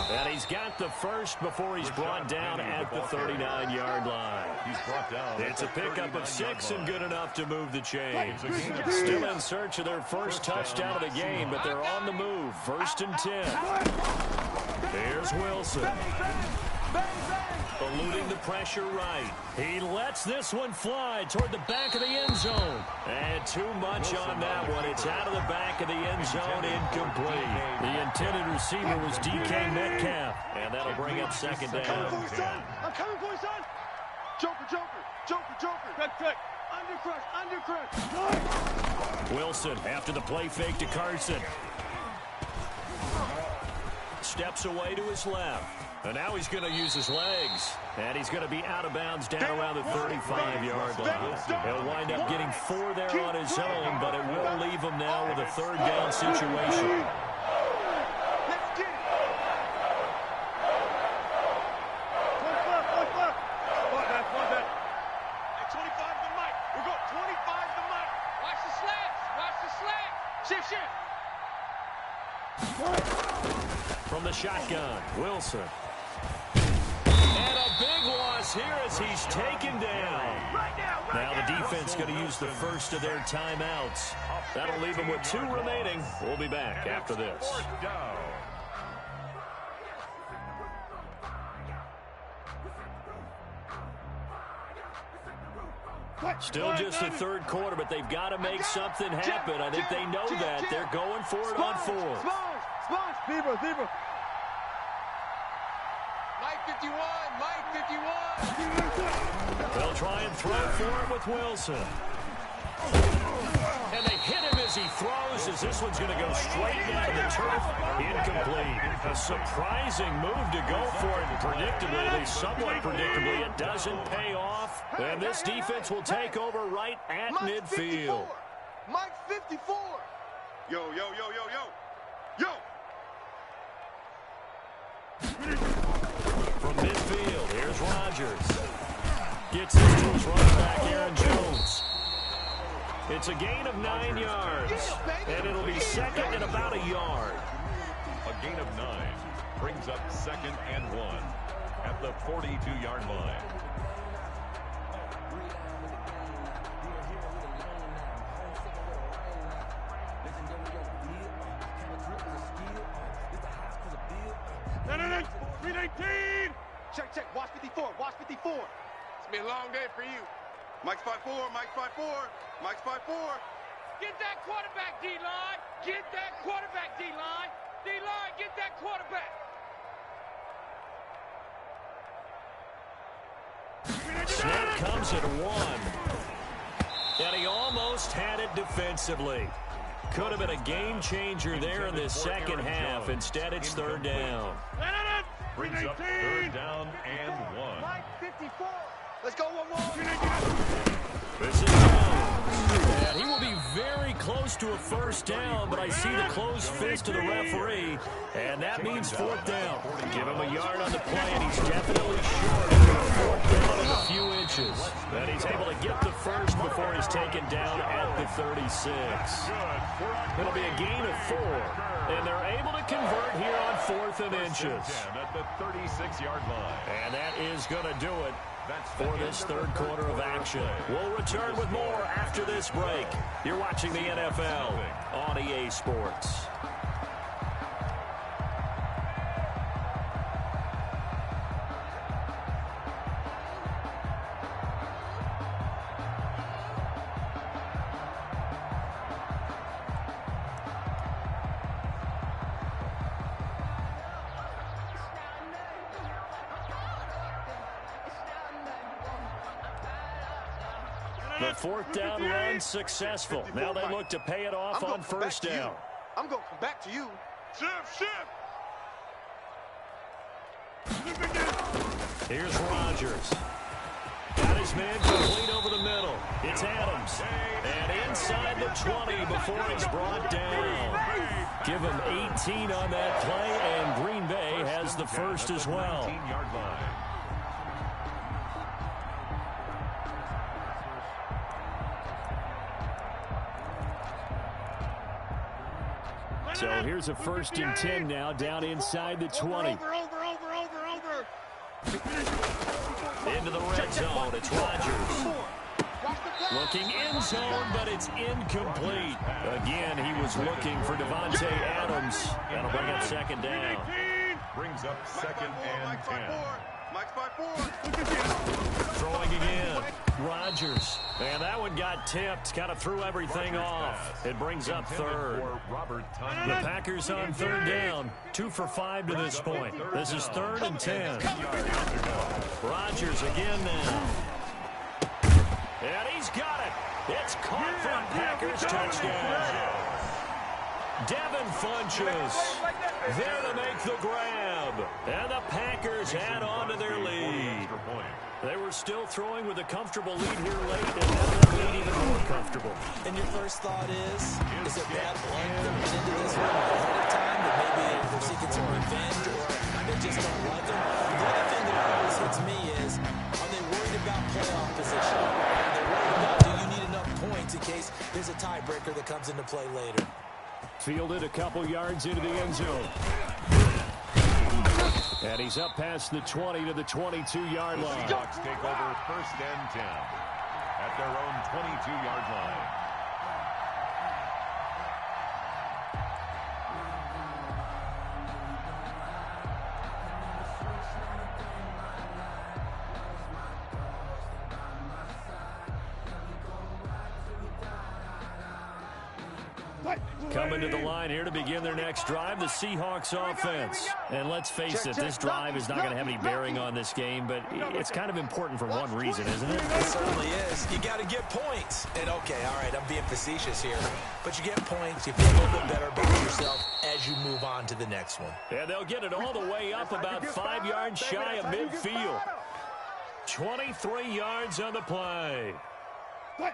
And he's got the first before he's brought down at the 39-yard line. It's a pickup of 6 and good enough to move the chains. Still in search of their first touchdown of the game, but they're on the move. 1st and 10. Here's Wilson. Eluding the pressure right. He lets this one fly toward the back of the end zone. And too much on that one. It's out of the back of the end zone, incomplete. The intended receiver was DK Metcalf. And that'll bring up 2nd down. I'm coming for you, son. Joker, Joker, Joker, Joker. Check. Undercrush. Wilson after the play fake to Carson. Steps away to his left. And now he's going to use his legs. And he's going to be out of bounds down around the 35-yard line. He'll wind up getting 4 there on his own, but it will leave him now with a 3rd down situation. From the shotgun, Wilson. And a big loss here as he's taken down. Now the defense going to use the first of their timeouts. That'll leave them with 2 remaining. We'll be back after this. Still just the 3rd quarter, but they've got to make something happen. I think they know that. They're going for it on 4th. Zebra. Mike 51. They'll try and throw for him with Wilson. And they hit him as he throws, as this one's going to go straight down the turf. Incomplete. A surprising move to go for it. Predictably, at least somewhat predictably, it doesn't pay off. And this defense will take over right at midfield. Mike 54. Yo. From midfield, here's Rodgers. Gets this to his running back, Aaron Jones. It's a gain of 9 yards, and it'll be 2nd and about a yard. A gain of 9 brings up 2nd and 1 at the 42-yard line. No. 319. Check. Watch 54. It's going to be a long day for you. Mike's 5'4". Get that quarterback, D-line. Get that quarterback, D-line. D-line, get that quarterback. Snap comes at 1. And he almost had it defensively. Could have been a game changer there in the second half. Instead, it's 3rd down. Brings up 3rd down and 1. Mike 54. Let's go one more. This is Jones. And he will be very close to a 1st down, but I see the closed fist of the referee, and that means 4th down. Give him a yard on the play, and he's definitely short of a 4th down in a few inches. And he's able to get the first before he's taken down at the 36. It'll be a gain of 4, and they're able to convert here on 4th and inches. At the 36-yard line. And that is going to do it for this 3rd quarter of action. We'll return with more after this break. You're watching the NFL on EA Sports. The fourth down run successful. Now they look to pay it off on first down. I'm going to come back to you. Shift. Here's Rodgers. Got his man complete over the middle. It's Adams. And inside the 20 before he's brought down. Give him 18 on that play, and Green Bay has the first as well. So here's a 1st and 10 now, down inside the 20. Into the red zone. It's Rodgers. Looking end zone, but it's incomplete. Again, he was looking for Devontae Adams. That'll bring up 2nd down. Brings up 2nd and 10. Throwing again. Rodgers. And that one got tipped. Kind of threw everything off. It brings up 3rd. The Packers on 3rd down. 2 for 5 to this point. This is 3rd and 10. Rodgers again now. And he's got it. It's caught for a Packers touchdown. Devin Funchess there to make the grab. And the Packers add on to their lead. They were still throwing with a comfortable lead here late, and now that lead even more comfortable. And your first thought is it bad blood that went into this one ahead of time, that maybe they're seeking some revenge, or they just don't like him? The other thing that always hits me is, are they worried about playoff position? Are they worried about, do you need enough points in case there's a tiebreaker that comes into play later? Fielded a couple yards into the end zone. And he's up past the 20 to the 22-yard line. Seahawks take over 1st and 10 at their own 22-yard line. Coming to the line here to begin their next drive, the Seahawks offense. And let's face it, this drive is not going to have any bearing on this game, but it's kind of important for one reason, isn't it? It certainly is. You got to get points. And okay, all right, I'm being facetious here, but you get points, you feel a little bit better about yourself as you move on to the next one. And they'll get it all the way up about 5 yards shy of midfield. 23 yards on the play.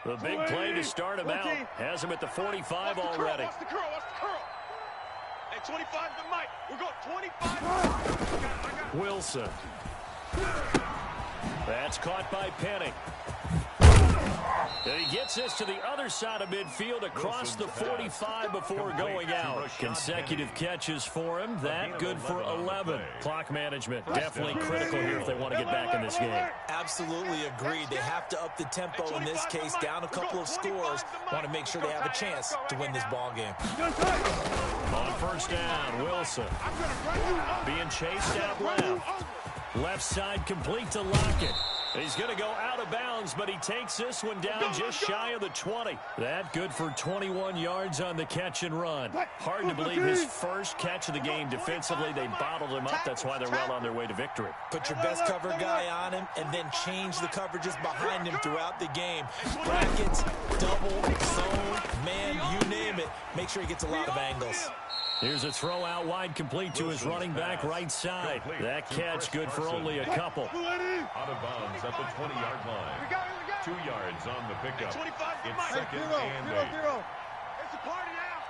The big play to start him out has him at the 45 already. Watch the curl. Hey, 25 to Mike. We're going 25. Wilson. That's caught by Penny. And he gets this to the other side of midfield across the 45 before going out. Consecutive catches for him. That good for 11. Clock management definitely critical here if they want to get back in this game. Absolutely agreed. They have to up the tempo in this case, down a couple of scores. Want to make sure they have a chance to win this ball game. On first down, Wilson. Being chased out left. Left side complete to Lockett. He's going to go out of bounds, but he takes this one down just shy of the 20. That good for 21 yards on the catch and run. Hard to believe his first catch of the game defensively. They bottled him up. That's why they're well on their way to victory. Put your best cover guy on him and then change the coverages behind him throughout the game. Brackets, double, zone, man, you name it. Make sure he gets a lot of angles. Here's a throw out wide complete to his running back right side. That catch good for only a couple. Out of bounds at the 20-yard line. 2 yards on the pickup. It's 2nd and 8. It's a party now.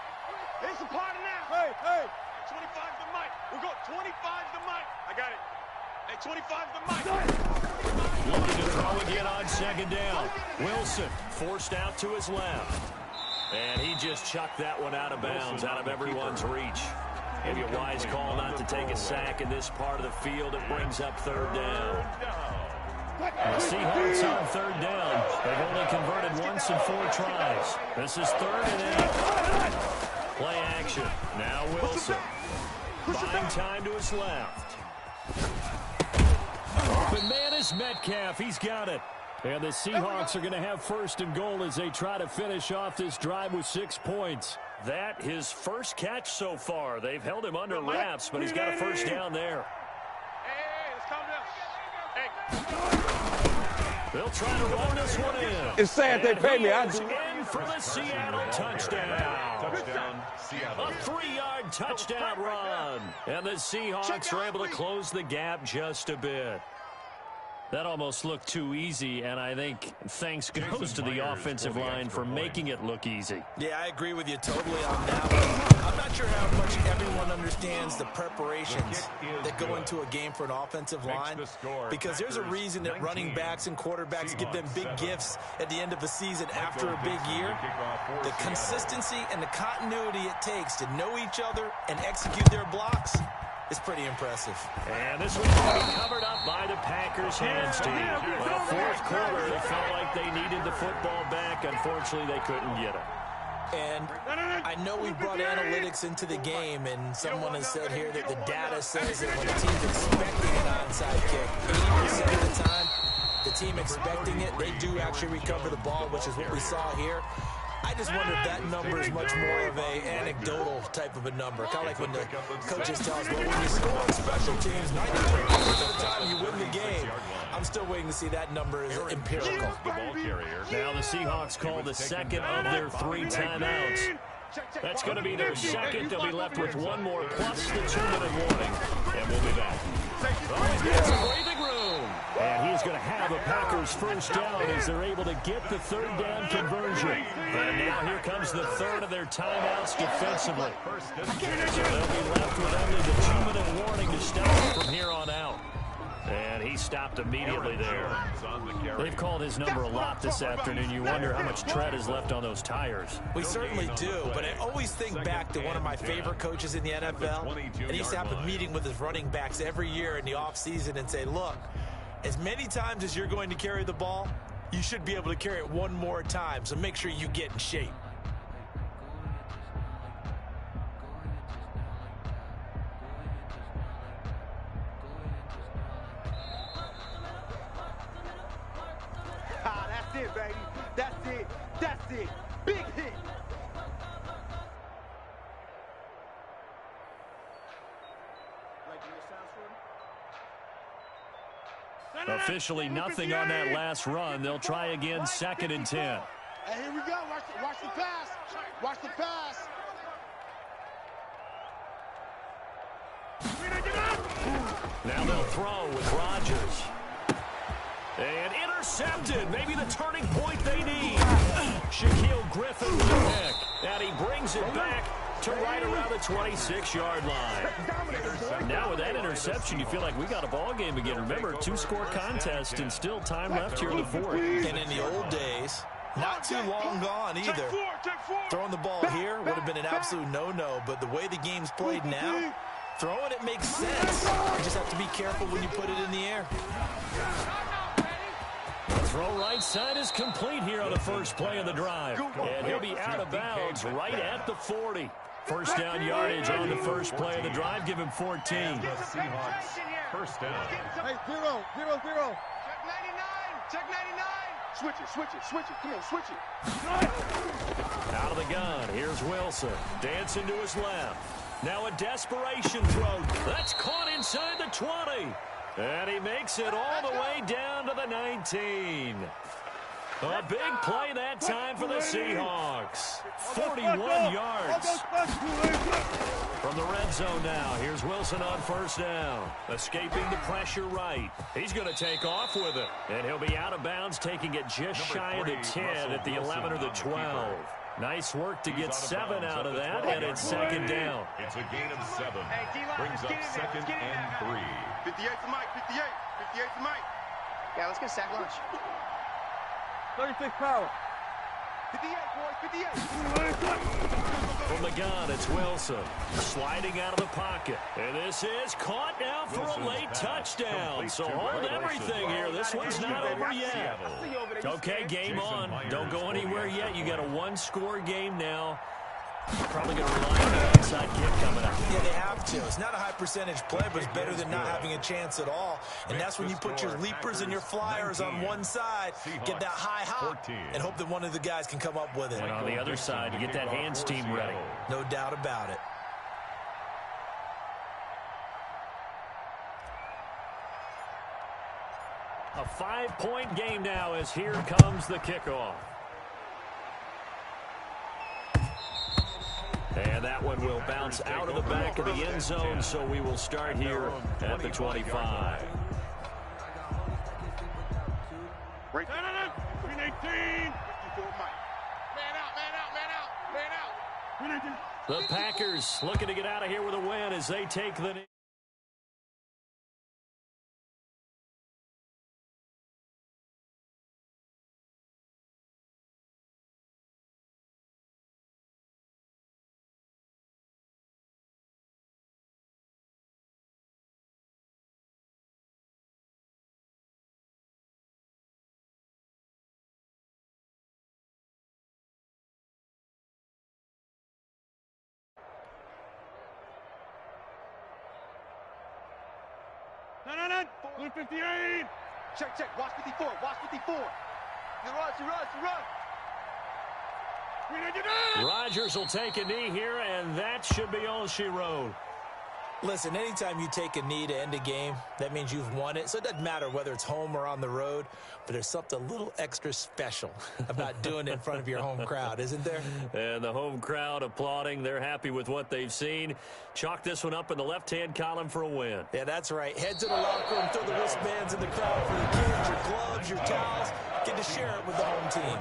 It's a party now. Hey. 25 to Mike. We're going 25 to Mike. I got it. Hey, 25 to Mike. Looking to throw again on 2nd down. Wilson forced out to his left. And he just chucked that one out of bounds, out of everyone's reach. Maybe a wise call not to take a sack in this part of the field. It brings up 3rd down. The Seahawks on 3rd down. They've only converted once in 4 tries. This is 3rd and 8. Play action. Now Wilson. Buying time to his left. Open man is Metcalf. He's got it. And the Seahawks are going to have 1st and goal as they try to finish off this drive with 6 points. That his first catch so far. They've held him under wraps, but he's got a 1st down there. Hey, let's calm down. Hey. They'll try to run this one in. It's sad they pay me. I do. In for the Seattle touchdown. Touchdown, Seattle. A 3-yard touchdown run. And the Seahawks are able to close the gap just a bit. That almost looked too easy, and I think thanks goes to the offensive line for making it look easy. Yeah, I agree with you totally on that one. I'm not sure how much everyone understands the preparations that go into a game for an offensive line, because there's a reason that running backs and quarterbacks give them big gifts at the end of the season after a big year. The consistency and the continuity it takes to know each other and execute their blocks is pretty impressive. And this one's going to be covered up by the Packers hands team. Well, fourth quarter, they felt like they needed the football back. Unfortunately, they couldn't get it. And I know we brought analytics into the game, and someone has said here that the data says that when a team's expecting an onside kick, 80% of the time, the team expecting it, they do actually recover the ball, which is what we saw here. I just wonder if that number is much more of a anecdotal type of a number. Kind of like when the coaches tell us, well, when you score on special teams, 90% of the time you win the game. I'm still waiting to see that number is empirical. Now the Seahawks call the second of their 3 timeouts. That's going to be their second. They'll be left with one more plus the 2-minute warning. And we'll be back. Oh, he's got some breathing room. And he's going to have a Packers first down as they're able to get the third down conversion. And now here comes the third of their timeouts defensively. So they'll be left with only the 2-minute warning to stop from here on out. And he stopped immediately there. They've called his number a lot this afternoon. You wonder how much tread is left on those tires. We certainly do, but I always think back to one of my favorite coaches in the NFL. And he used to have a meeting with his running backs every year in the offseason and say, look, as many times as you're going to carry the ball, you should be able to carry it one more time, so make sure you get in shape. That's it, baby. That's it. That's it. Big hit. Officially nothing on that last run. They'll try again, 2nd and 10. Hey, here we go. Watch the pass. Watch the pass. Now they'll throw with Rodgers. And intercepted. Maybe the turning point they need. Shaquille Griffin with a pick. And he brings it back to right around the 26-yard line. Now with that interception, you feel like we got a ball game again. Remember, 2-score contest and still time left here in the fourth. And in the old days, not too long gone either. Throwing the ball here would have been an absolute no-no, but the way the game's played now, throwing it makes sense. You just have to be careful when you put it in the air. Throw right side is complete here on the first play of the drive. And he'll be out of bounds right at the 40. First down yardage on the first play of the drive. Give him 14. The Seahawks first down. Hey, 0, 0, 0. Check 99. Check 99. Switch it. Come on, switch it. Out of the gun. Here's Wilson. Dancing to his left. Now a desperation throw. That's caught inside the 20. And he makes it all the way down to the 19. A big play that time for the Seahawks. 41 yards. From the red zone now, here's Wilson on first down. Escaping the pressure right. He's going to take off with it. And he'll be out of bounds, taking it just shy of the 10 at the 11 or the 12. Nice work to get 7 out of that, and it's 2nd down. It's a gain of 7. Brings up 2nd and 3. 58 to Mike, 58. 58 to Mike. Yeah, let's get a sack lunch. 36 power. 58, boys, 58. From the gun, it's Wilson. Sliding out of the pocket. And this is caught now for a late touchdown. So hold everything here. This one's not over yet. Okay, game on. Don't go anywhere yet. You got a 1-score game now. Probably going to rely on the onside kick coming up. Yeah, they have to. It's not a high percentage play, but it's better than not having a chance at all. And that's when you put your leapers and your flyers on one side, get that high hop, and hope that one of the guys can come up with it. And on the other side, you get that hands team ready. No doubt about it. A 5-point game now as here comes the kickoff. And that one will bounce out of the back of the end zone, so we will start here at the 25. Right. 18. 54 Mike. Man out, man out, man out, man out. The Packers looking to get out of here with a win as they take the knee. No. 58. Check. Watch 54. Watch 54. You run. Rodgers will take a knee here, and that should be all she wrote. Listen, anytime you take a knee to end a game, that means you've won it. So it doesn't matter whether it's home or on the road, but there's something a little extra special about doing it in front of your home crowd, isn't there? And the home crowd applauding. They're happy with what they've seen. Chalk this one up in the left-hand column for a win. Yeah, that's right. Head to the locker room, throw the wristbands in the crowd for the kids, your gloves, your towels. Get to share it with the home team.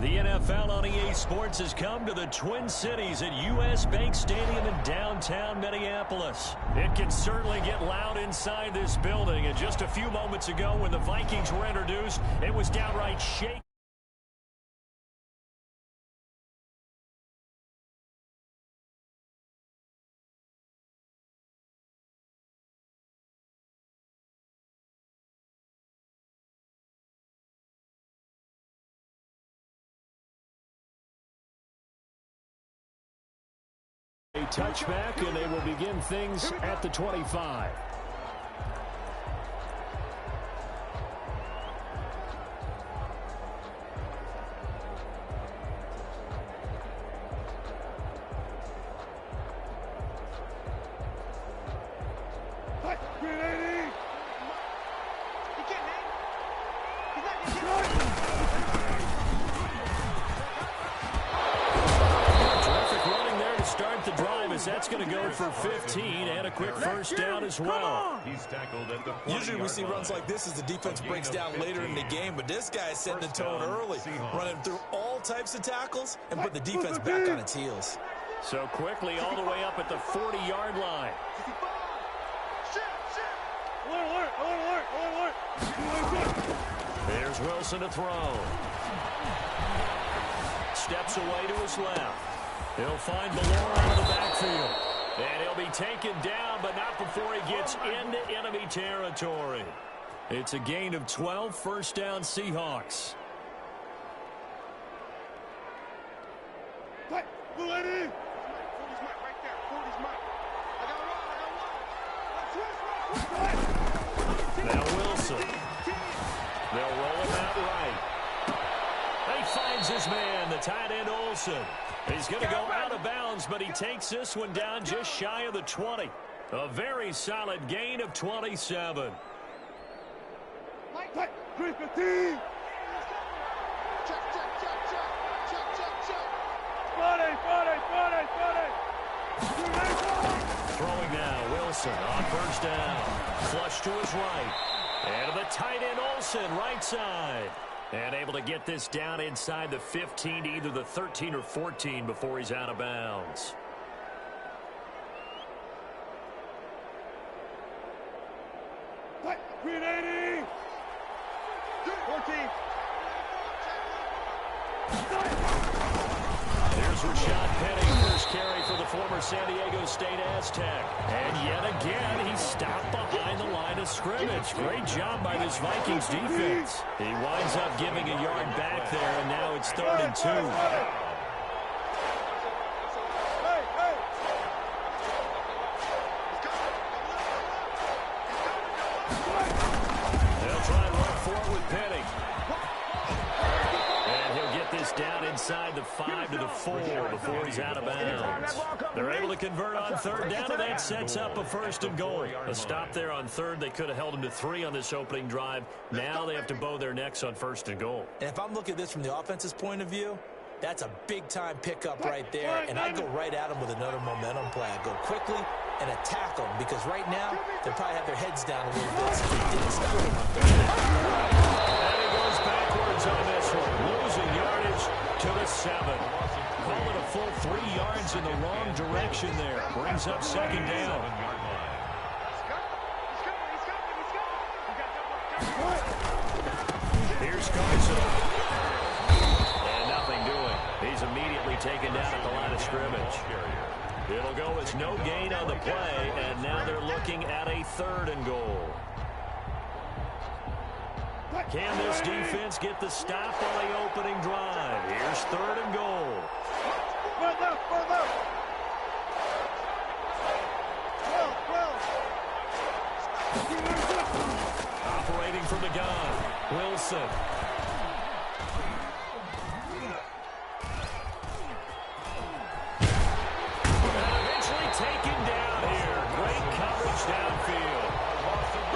The NFL on EA Sports has come to the Twin Cities at US Bank Stadium in downtown Minneapolis. It can certainly get loud inside this building, and just a few moments ago when the Vikings were introduced, it was downright shaky. A touchback, and they will begin things at the 25. going to go for 15 and a quick first down as well. He's tackled at the Usually we see runs like this as the defense breaks down later in the game, but this guy is setting the tone early, running through all types of tackles and put the defense back on its heels. So quickly all the way up at the 40-yard line. There's Wilson to throw. Steps away to his left. He'll find Ballore out of the backfield. And he'll be taken down, but not before he gets into enemy territory. It's a gain of 12, first down Seahawks. Blue lady! 40's Mike right there. 40's Mike. I got one. Now Wilson. They'll roll him out right. He finds his man, the tight end Olsen. He's going to go out of bounds, but he takes this one down just shy of the 20. A very solid gain of 27. Mike, 315! Check. 40. Throwing now, Wilson on first down. Flush to his right. And to the tight end Olsen, right side. And able to get this down inside the 15 to either the 13 or 14 before he's out of bounds. What? 380! 14! There's Rashad Penny, first carry for the former San Diego State Aztec. And yet again, he's stopped behind the line of scrimmage. Great job by this Vikings defense. He winds up giving a yard back there, and now it's 3rd and 2. They'll try and run forward with Penny. Down inside the 5 to the 4 before he's out of bounds. They're able to convert on 3rd down, and that sets up a 1st and goal. A stop there on 3rd. They could have held him to 3 on this opening drive. Now they have to bow their necks on 1st and goal. And if I'm looking at this from the offense's point of view, that's a big-time pickup right there, and I'd go right at him with another momentum play. I'd go quickly and attack them, because right now they probably have their heads down a little bit, so they didn't stop him on 3rd down. And he goes backwards on this one, losing yardage to the 7. Call it a full 3 yards in the wrong direction there. Brings up 2nd down. Here's Carson. And nothing doing. He's immediately taken down at the line of scrimmage. It'll go as no gain on the play, and now they're looking at a 3rd and goal. Can this defense get the stop on the opening drive? Here's 3rd and goal. Operating from the gun, Wilson. And eventually taken down here. Great coverage downfield.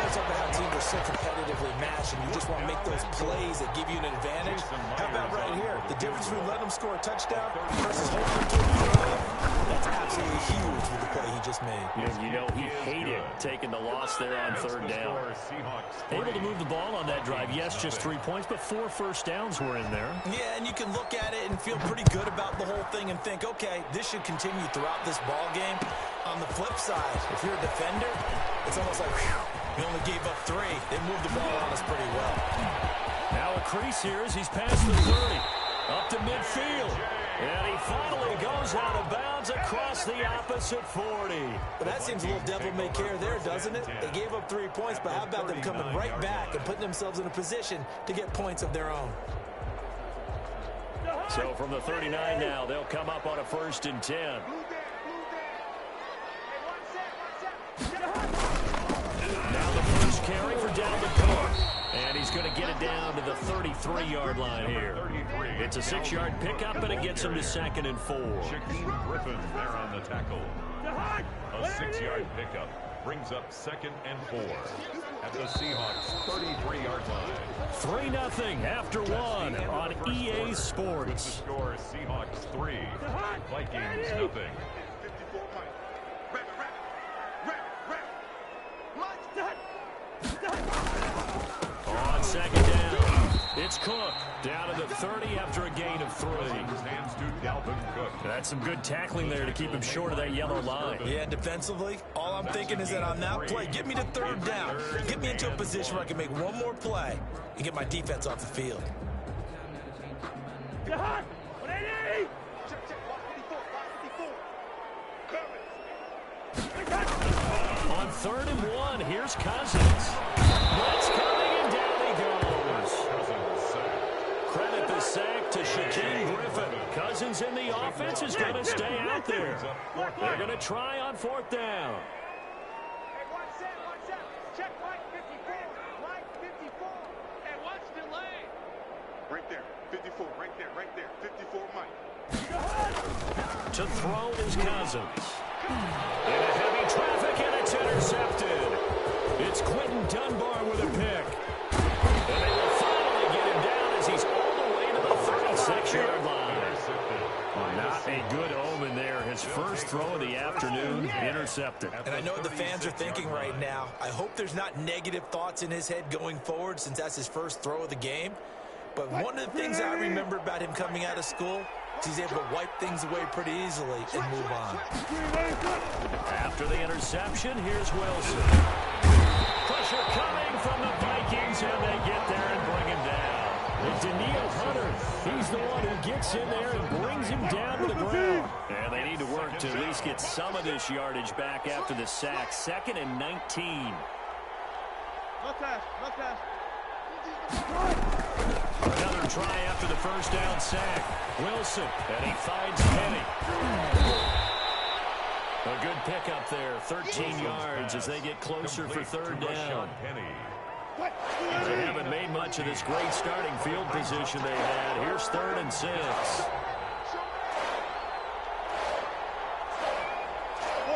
Sometimes teams are so competitively matched, and you just want to make those plays that give you an advantage. How about right here? The difference between letting them score a touchdown versus holding them to a field goal. That's absolutely huge with the play he just made. You know, he hated taking the loss there on 3rd down. Able to move the ball on that drive. Yes, just 3 points, but 4 first downs were in there. Yeah, and you can look at it and feel pretty good about the whole thing and think, okay, this should continue throughout this ball game. On the flip side, if you're a defender, it's almost like, whew, we only gave up 3. They moved the ball on us pretty well. Now a crease here as he's past the 30. Up to midfield. And he finally goes out of bounds across the opposite 40. But that seems a little devil-may-care there, doesn't it? They gave up 3 points, but how about them coming right back and putting themselves in a position to get points of their own? So from the 39 now, they'll come up on a 1st and 10. Now the first carry for Dalvin Cook. And he's going to get it down to the 33-yard line here. It's a 6-yard pickup, and it gets him to 2nd and 4. Shaquem Griffin there on the tackle. A 6-yard pickup brings up 2nd and 4 at the Seahawks' 33-yard line. 3-0 after 1 on EA Sports. The score, Seahawks 3, Vikings 0. It's Cook down to the 30 after a gain of 3. That's some good tackling there to keep him short of that yellow line. Yeah, defensively, all I'm thinking is that on that play, get me to 3rd down. Get me into a position where I can make one more play and get my defense off the field. On 3rd and 1, here's Cousins. Blitz coming, and down he goes. Credit the sack to Shaquille Griffin. Cousins in the offense is going to stay out there. They're going to try on 4th down. Hey, watch that, watch that. Check Mike 54. Mike 54. And watch the lane. Right there. 54. Right there. Right there. 54 Mike. To throw is Cousins. In a heavy traffic, and it's intercepted. It's Quentin Dunbar with a pick. And they will finally get him down as he's all the way to the 36-yard line. Not a good omen there. His first throw of the afternoon, intercepted. And I know what the fans are thinking right now. I hope there's not negative thoughts in his head going forward since that's his first throw of the game. But one of the things I remember about him coming out of school is he's able to wipe things away pretty easily and move on. After the interception, here's Wilson. Pressure coming from the Vikings, and they get there and bring him down. And Daniil Hunter, he's the one who gets in there and brings him down to the ground. And they need to work to at least get some of this yardage back after the sack. 2nd and 19. No pass, no pass. Another try after the first down sack. Wilson, and he finds Penny. A good pickup there, 13 yards as they get closer for 3rd down. They haven't made much of this great starting field position they had. Here's 3rd and 6.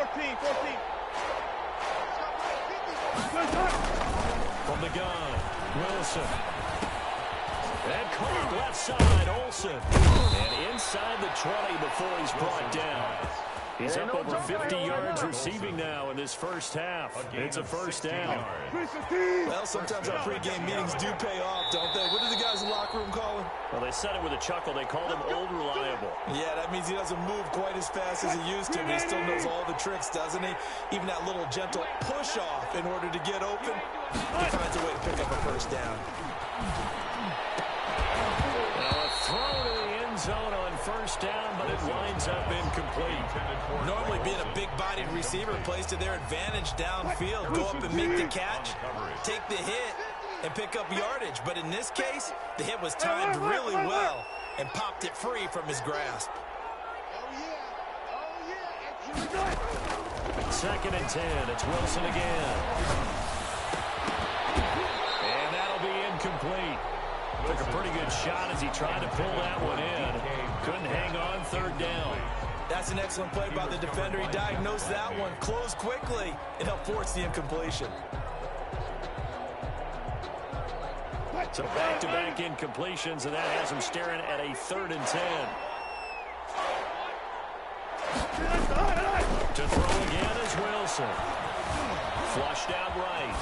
14. From the gun, Wilson. And caught left side, Olsen. And inside the 20 before he's brought down. He's up over 50 yards receiving now in this first half. It's a first down. Well, sometimes our pregame meetings do pay off, don't they? What do the guys in the locker room call him? Well, they said it with a chuckle. They called him Old Reliable. Yeah, that means he doesn't move quite as fast as he used to, but he still knows all the tricks, doesn't he? Even that little gentle push-off in order to get open, he finds a way to pick up a first down. Throw to the end zone on first down, but it winds up incomplete. Normally being a big-bodied receiver plays to their advantage downfield. Go up and make the catch, take the hit, and pick up yardage. But in this case, the hit was timed really well and popped it free from his grasp. 2nd and 10. It's Wilson again. And that'll be incomplete. Took a pretty good shot as he tried to pull that one in. Couldn't hang on 3rd down. That's an excellent play by the defender. He diagnosed that one, closed quickly, and helped force the incompletion. So back-to-back incompletions, and that has him staring at a 3rd and 10. To throw again is Wilson. Flushed out right.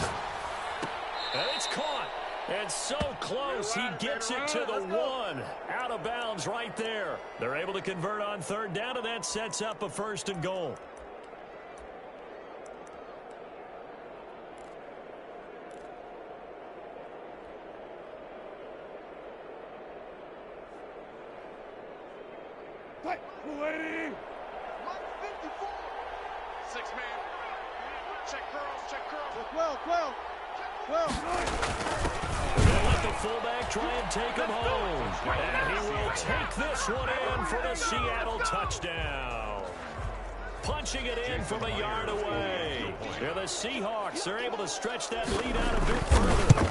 And it's caught. And so close, he gets it to the 1. Out of bounds right there. They're able to convert on 3rd down, and that sets up a 1st and goal. Waiting. 6 man. Check curls. 12. They'll let the fullback try and take him home. And he will take this one in for the Seattle touchdown. Punching it in from a yard away. Yeah, the Seahawks are able to stretch that lead out a bit further.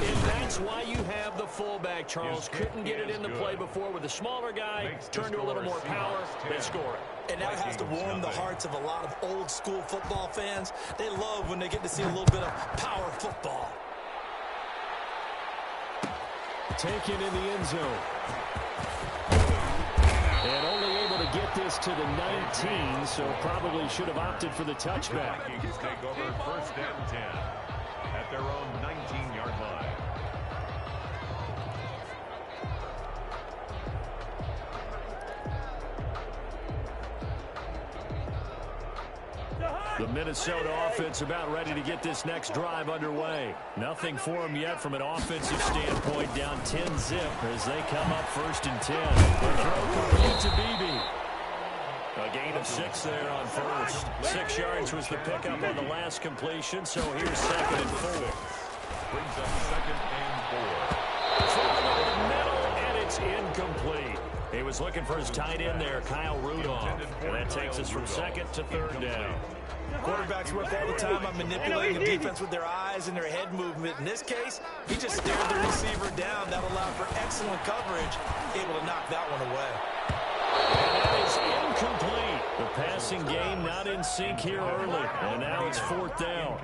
And that's why you have the fullback, Charles. Couldn't get it into play before with the smaller guy. Turned to a little more power. They score it. And that has to warm the hearts of a lot of old-school football fans. They love when they get to see a little bit of power football. Taken in the end zone. And only able to get this to the 19, so probably should have opted for the touchback. Vikings take over 1st and 10 at their own 19-yard line. The Minnesota offense about ready to get this next drive underway. Nothing for them yet from an offensive standpoint, down 10-zip as they come up 1st and 10. The throw complete to BB. A gain of 6 there on first. 6 yards was the pickup on the last completion, so here's 2nd and 4. Brings up 2nd and 4. Thrown over the middle, and it's incomplete. He was looking for his tight end there, Kyle Rudolph. And that takes us from 2nd to 3rd down. Quarterbacks work all the time on manipulating the defense with their eyes and their head movement. In this case, he just stared the receiver down. That allowed for excellent coverage, able to knock that one away. And that is incomplete. The passing game not in sync here early. And now it's 4th down.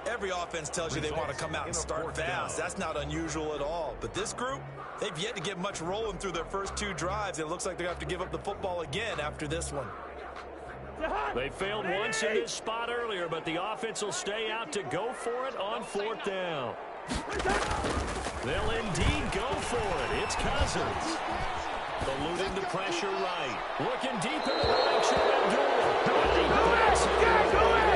Every offense tells you they want to come out and start fast. That's not unusual at all. But this group, they've yet to get much rolling through their first 2 drives. It looks like they're going to have to give up the football again after this one. They failed once in this spot earlier, but the offense will stay out to go for it on 4th down. They'll indeed go for it. It's Cousins. Eluding the pressure right. Looking deep in the direction of Abdul.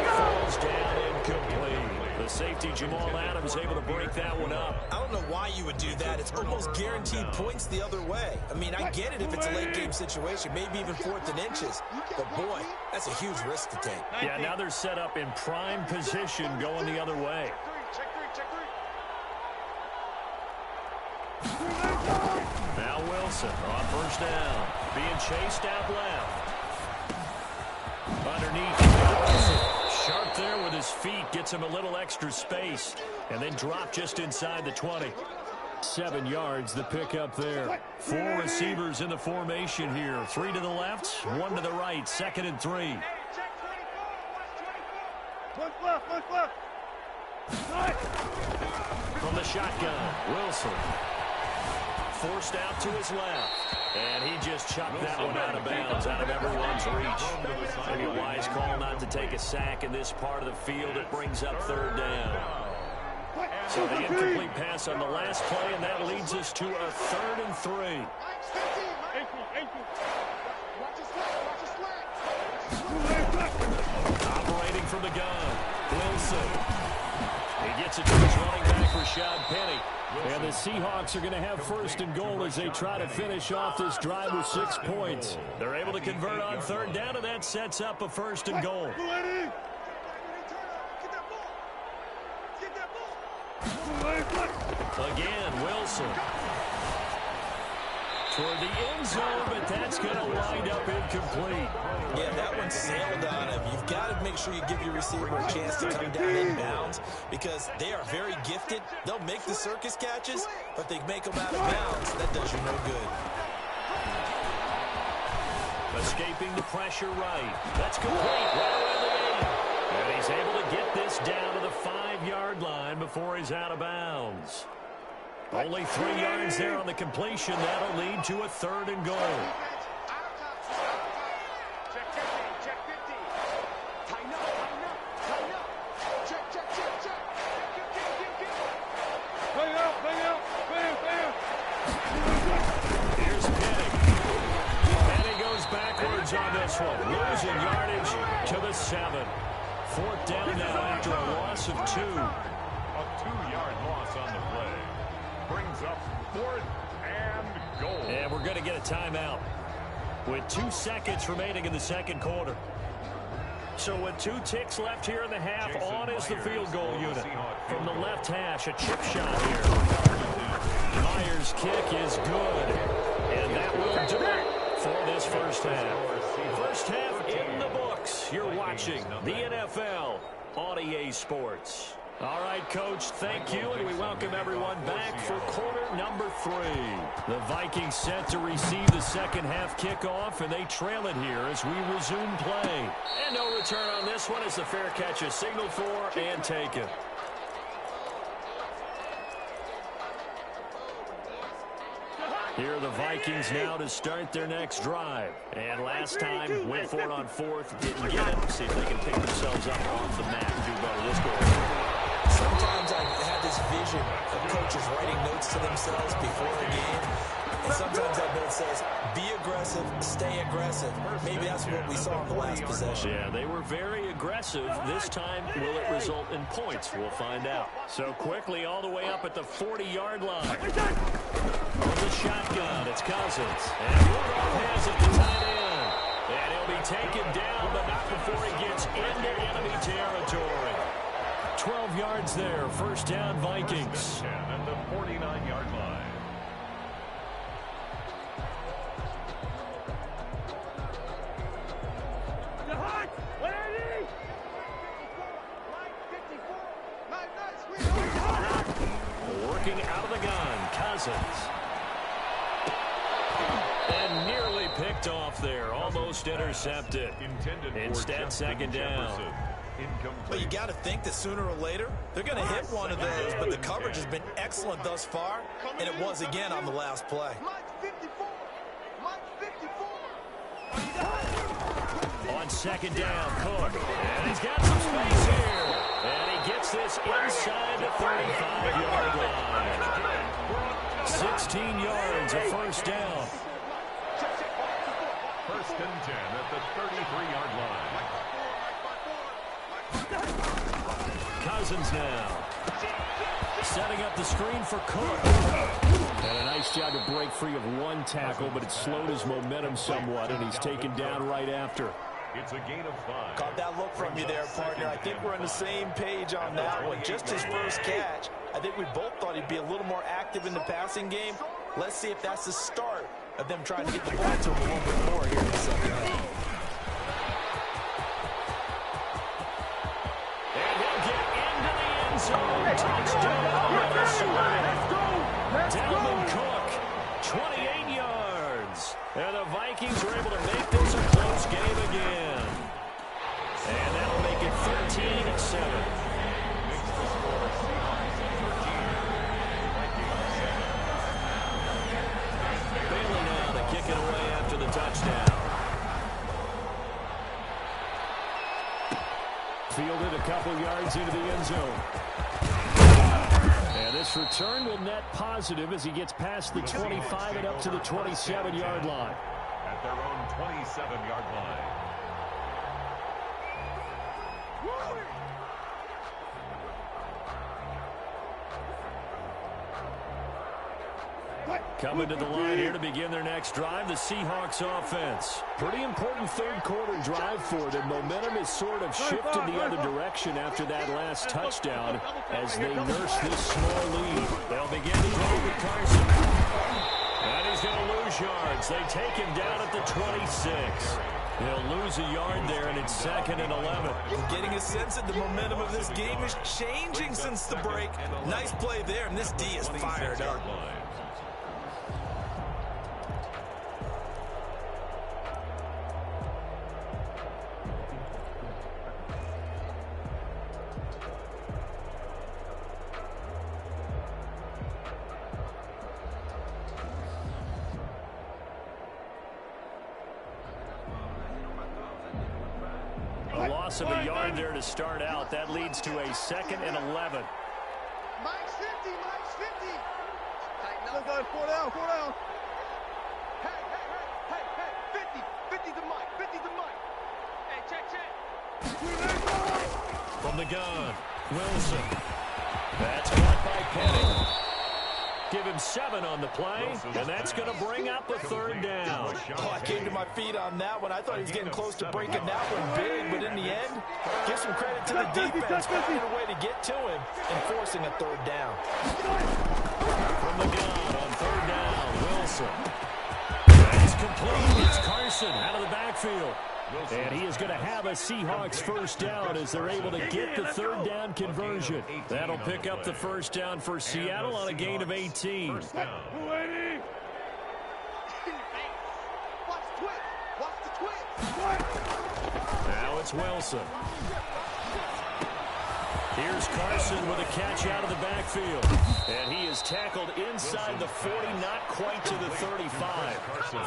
Falls down incomplete. The safety, Jamal Adams, able to break that one up. I don't know why you would do that. It's almost guaranteed points the other way. I mean, I get it if it's a late-game situation, maybe even 4th and inches. But, boy, that's a huge risk to take. Yeah, now they're set up in prime position going the other way. Now Wilson on 1st down. Being chased out left. Underneath. Sharp there with his feet. Gets him a little extra space. And then drop just inside the 20. 7 yards, the pickup there. 4 receivers in the formation here. 3 to the left, 1 to the right. 2nd and 3. From the shotgun, Wilson. Forced out to his left. And he just chucked that one out of bounds, out of everyone's reach. Maybe a wise call not to take a sack in this part of the field. It brings up 3rd down. So the incomplete pass on the last play, and that leads us to a 3rd and 3. Operating from the gun, Wilson. He gets it to his running back, Rashad Penny. And the Seahawks are going to have 1st and goal as they try to finish off this drive with 6 points. They're able to convert on 3rd down, and that sets up a 1st and goal. Again, Wilson. Toward the end zone, but that's going to wind up incomplete. Yeah, that one sailed on him. You've got to make sure you give your receiver a chance to come down in bounds because they are very gifted. They'll make the circus catches, but they make them out of bounds. That does you no good. Escaping the pressure right. That's complete. Right around the 8. And he's able to get this down to the 5-yard line before he's out of bounds. Only 3 yards there on the completion. That'll lead to a 3rd and goal. Check 50, check 50. Tighten up, tighten up, tighten up. Check, check, check, check. Bang out, bang out, bang, bang. Here's Penny. And he goes backwards on this one. Losing yardage to the 7. 4th down now after a loss of 2. A 2-yard loss on the play. Brings up 4th and goal. And we're going to get a timeout with 2 seconds remaining in the 2nd quarter. So with 2 ticks left here in the half, on is the field goal unit. From the left hash, a chip shot here. Myers' kick is good. And that will do it for this first half. First half in the books. You're watching the NFL on EA Sports. All right, Coach, thank you, and we welcome everyone back for quarter number 3. The Vikings set to receive the second half kickoff, and they trail it here as we resume play. And no return on this one as the fair catch is signaled for and taken. Here are the Vikings now to start their next drive. And last time, went for it on 4th, didn't get it. See if they can pick themselves up off the mat and do better this goal. Sometimes I've had this vision of coaches writing notes to themselves before a game. And sometimes that note says, be aggressive, stay aggressive. Maybe that's what we saw in the last possession. Yeah, they were very aggressive. This time, will it result in points? We'll find out. So quickly all the way up at the 40-yard line. On the shotgun, it's Cousins. And Rudolph has it to tight end. And he'll be taken down, but not before he gets into enemy territory. 12 yards there, first down Vikings. At the 49-yard line. Working out of the gun, Cousins. And nearly picked off there, almost intercepted. Instead, second down. But you got to think that sooner or later, they're going to hit one of those. But the coverage has been excellent thus far, and it was again on the last play. On second down, Cook. And he's got some space here. And he gets this inside the 35-yard line. 16 yards, a first down. First and 10 at the 33-yard line. Cousins now. Setting up the screen for Cook. And a nice job to break free of one tackle, but it slowed his momentum somewhat, and he's taken down right after. It's a gain of 5. Caught that look from you there, partner. I think we're on the same page on that one. Just his first catch. I think we both thought he'd be a little more active in the passing game. Let's see if that's the start of them trying to get the ball to him a little bit more here in the second half. And he'll get into the end zone. Touchdown, Minnesota. Dalvin Cook, 28 yards. And the Vikings are able to make this a close game again. And that'll make it 13-7. Bailey now to kick it away after the touchdown. Fielded a couple yards into the end zone. And this return will net positive as he gets past the 25 and up to the 27-yard line. At their own 27-yard line. Coming to the line here to begin their next drive, the Seahawks offense. Pretty important third-quarter drive for them. Momentum has sort of shifted the other direction after that last touchdown as they nurse this small lead. They'll begin to drive with Carson. And he's going to lose yards. They take him down at the 26. They'll lose a yard there, and it's 2nd and 11. I'm getting a sense that the momentum of this game is changing since the break. Nice play there, and this D is fired up. A loss of a yard there to start out. That leads to a 2nd and 11. Mike's 50, Mike's 50. Tighten up. Go, 4 down, 4 down. Hey, 50 to Mike, 50 to Mike. Hey, check. From the gun, Wilson. That's caught by Penny. Give him 7 on the play, and that's going to bring up a 3rd down. Oh, I came to my feet on that one. I thought he was getting close to breaking that one big, but in the end, give some credit to the defense finding a way to get to him and forcing a 3rd down. From the gun on 3rd down, Wilson. That's complete. It's Carson out of the backfield. And he is going to have a Seahawks first down as they're able to get the 3rd down conversion. That'll pick up the first down for Seattle on a gain of 18. Watch the twitch. Now it's Wilson. Here's Carson with a catch out of the backfield. And he is tackled inside the 40, not quite to the 35.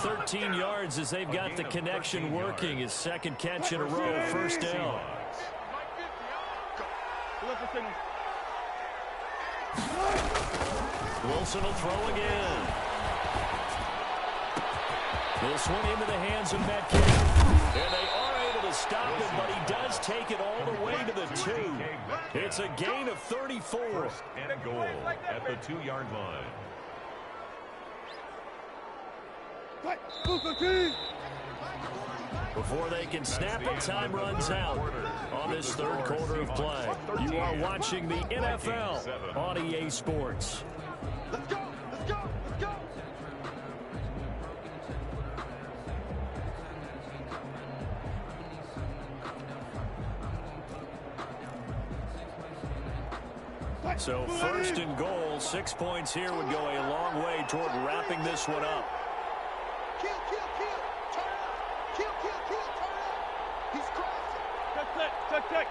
13 yards as they've got the connection working. His 2nd catch in a row, first down. Wilson will throw again. This one into the hands of Metcalf. And they are able to stop him, but he does take it all the way to the 2. It's a gain of 34. First and goal at the 2-yard line. Before they can snap it, time runs out on this third quarter of play. You are watching the NFL on EA Sports. Let's go! Let's go! Let's go! So first and goal, 6 points here would go a long way toward wrapping this one up. Kill, kill, kill! Turn up! Kill, kill, kill! Turn up! He's crossing! Check.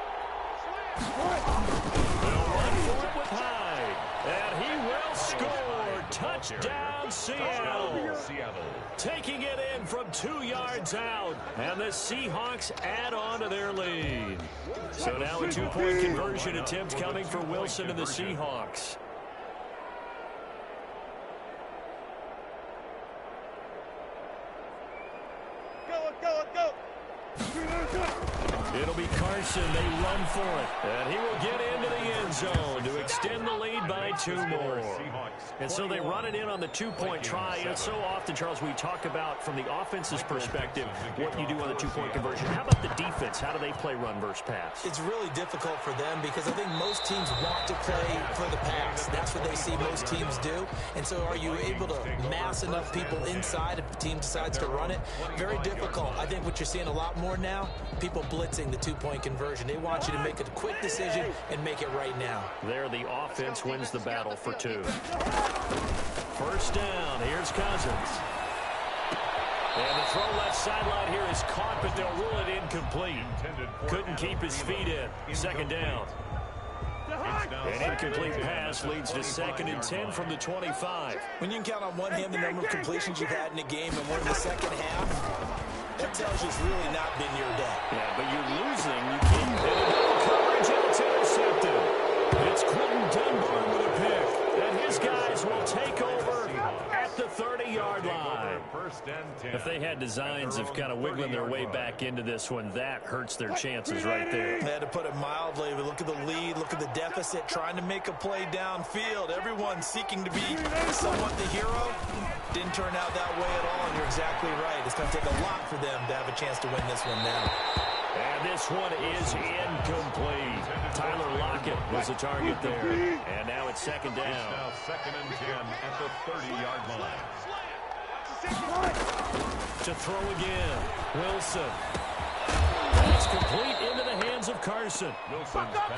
They'll run for it with Hyde. And he will score. Touchdown, Seattle. Taking it in from 2 yards out. And the Seahawks add on to their lead. So now a 2-point conversion attempt coming for Wilson and the Seahawks. Go! It'll be Carson. They run for it. And he will get into the end zone to extend the lead by 2 more. And so they run it in on the 2-point try. And so often, Charles, we talk about from the offense's perspective what you do on the 2-point conversion. How about the defense? How do they play run versus pass? It's really difficult for them because I think most teams want to play for the pass. That's what they see most teams do. And so are you able to mass enough people inside if the team decides to run it? Very difficult. I think what you're seeing a lot more now, people blitzing the 2-point conversion. They want you to make a quick decision and make it right now. There, the offense wins the battle for 2. First down. Here's Cousins. And the throw left sideline here is caught, but they'll rule it incomplete. Couldn't keep his feet in. Second down. An incomplete pass leads to 2nd and 10 from the 25. When you can count on one hand the number of completions you've had in a game and we're in the second half, that tells you it's really not been your day. Yeah, but you're losing. You can't hit it. Coverage, and it's intercepted. It's Quentin Dunbar with a pick. And his guys will take over at the 30-yard line. If they had designs of kind of wiggling their way back into this one, that hurts their chances right there. They had to put it mildly, but look at the lead, look at the deficit, trying to make a play downfield. Everyone seeking to be somewhat the hero. Didn't turn out that way at all, and you're exactly right. It's going to take a lot for them to have a chance to win this one now. And this one is incomplete. Tyler Lockett was the target there. And now it's 2nd down. It's now 2nd and 10 at the 30-yard line. To throw again. Wilson. It's complete into the hands of Carson.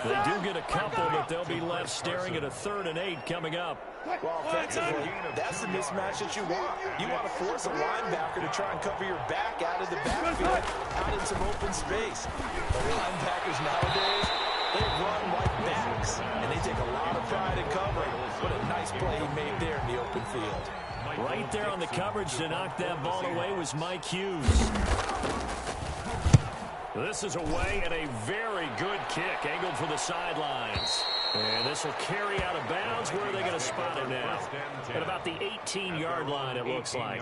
They do get a couple, but they'll be left staring at a 3rd and 8 coming up. Well, offensively, that's the mismatch that you want. You want to force a linebacker to try and cover your back out of the backfield, out in some open space. The linebackers nowadays, they run like backs, and they take a lot of pride in covering. What a nice play he made there in the open field. Right there on the coverage to knock that ball away was Mike Hughes. This is away and a very good kick, angled for the sidelines. And this will carry out of bounds. Where are they going to spot him now? At about the 18-yard line, it looks like.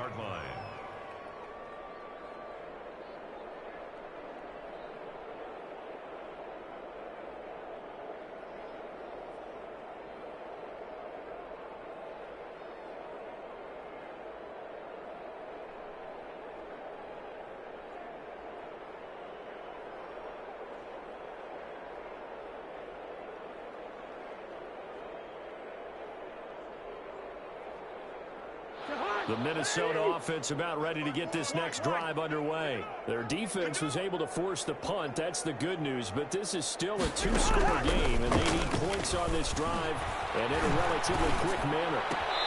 The Minnesota offense about ready to get this next drive underway. Their defense was able to force the punt. That's the good news. But this is still a 2-score game, and they need points on this drive and in a relatively quick manner.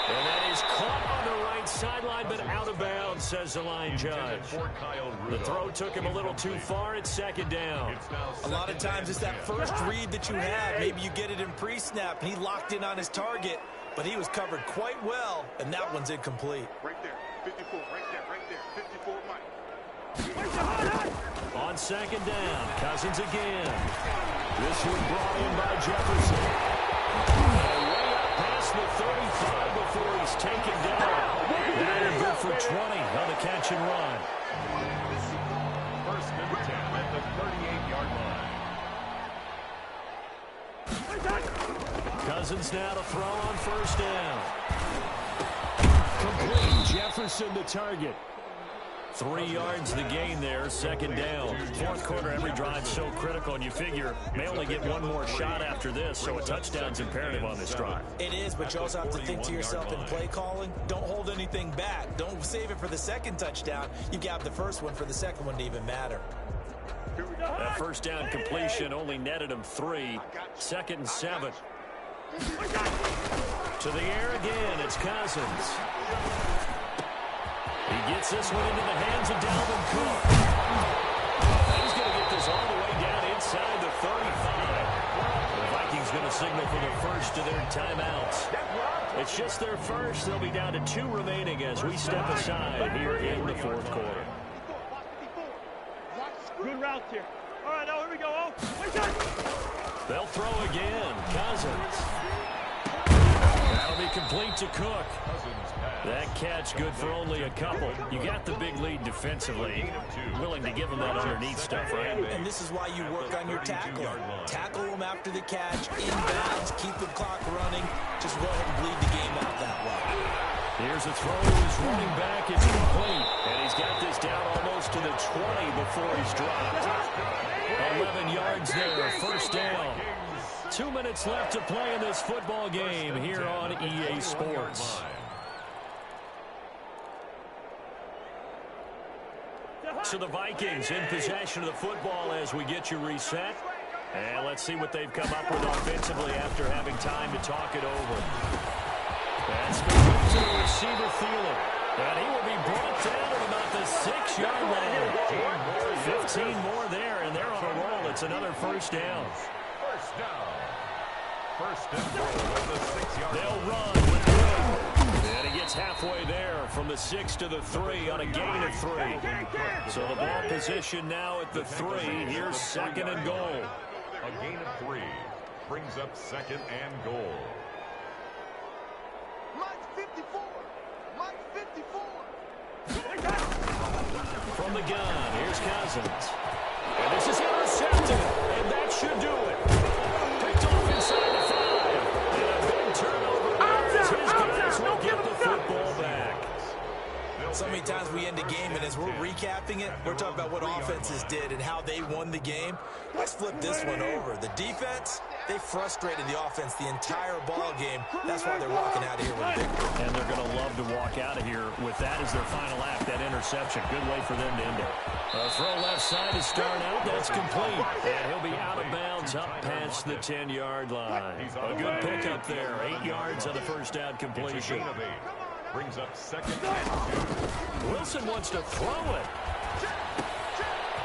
And that is caught on the right sideline, but out of bounds, says the line judge. The throw took him a little too far. It's 2nd down. A lot of times it's that first read that you have. Maybe you get it in pre-snap, and he locked in on his target. But he was covered quite well, and that one's incomplete. Right there, 54, right there, 54, Mike. On 2nd down, Cousins again. This one brought in by Jefferson. And way up past the 35 before he's taken down. And good for 20 on the catch and run. First and 10 at the 38-yard line. Cousins now to throw on first down. Complete. Jefferson the target. 3 yards the gain there, second down. Fourth quarter, every drive so critical, and you figure may only get one more shot after this, so a touchdown's imperative on this drive. It is, but you also have to think to yourself in play calling, don't hold anything back. Don't save it for the second touchdown. You got the first one for the second one to even matter. That first down completion only netted him 3. Second and 7. To the air again, it's Cousins. He gets this one into the hands of Dalvin Cook. He's going to get this all the way down inside the 35. The Vikings going to signal for the first of their timeouts. It's just their first. They'll be down to 2 remaining as we step aside here in the fourth quarter. Good route here. All right, now here we go. They'll throw again. Cousins. That'll be complete to Cook. That catch good for only a couple. You got the big lead defensively. Willing to give them that underneath stuff, right? And this is why you work on your tackle. Tackle them after the catch, inbounds, keep the clock running. Just go ahead and bleed the game out that way. Here's a throw. He's running back. It's complete. And he's got this down almost to the 20 before he's dropped. 11 yards there. First down. 2 minutes left to play in this football game here on EA Sports. So the Vikings in possession of the football as we get you reset. And let's see what they've come up with offensively after having time to talk it over. That's complete to the receiver Thielen. And he will be brought down at about the 6-yard line. 15 more there, and they're on a roll. It's another first down. First down. First and goal at the 6-yard line. They'll run with Cook. And he gets halfway there from the 6 to the 3 on a gain of 3. So the ball position now at the 3. Here's second and goal. A gain of 3 brings up second and goal. Mike's 54. Mike's 54. From the gun, here's Cousins. And this is intercepted. And that should do it. Picked off inside the 5. And a big turnover there as his guys will get the football back. So many times we end a game, and as we're recapping it, we're talking about what offenses did and how they won the game. Let's flip this one over. The defense, they frustrated the offense the entire ball game. That's why they're walking out of here with a victory. And they're going to love to walk out of here with that as their final act, that interception. Good way for them to end it. A throw left side to start out. That's complete. And he'll be out of bounds up past the 10-yard line. A good pickup there. 8 yards on the first down completion. Brings up second and 2. Wilson wants to throw it.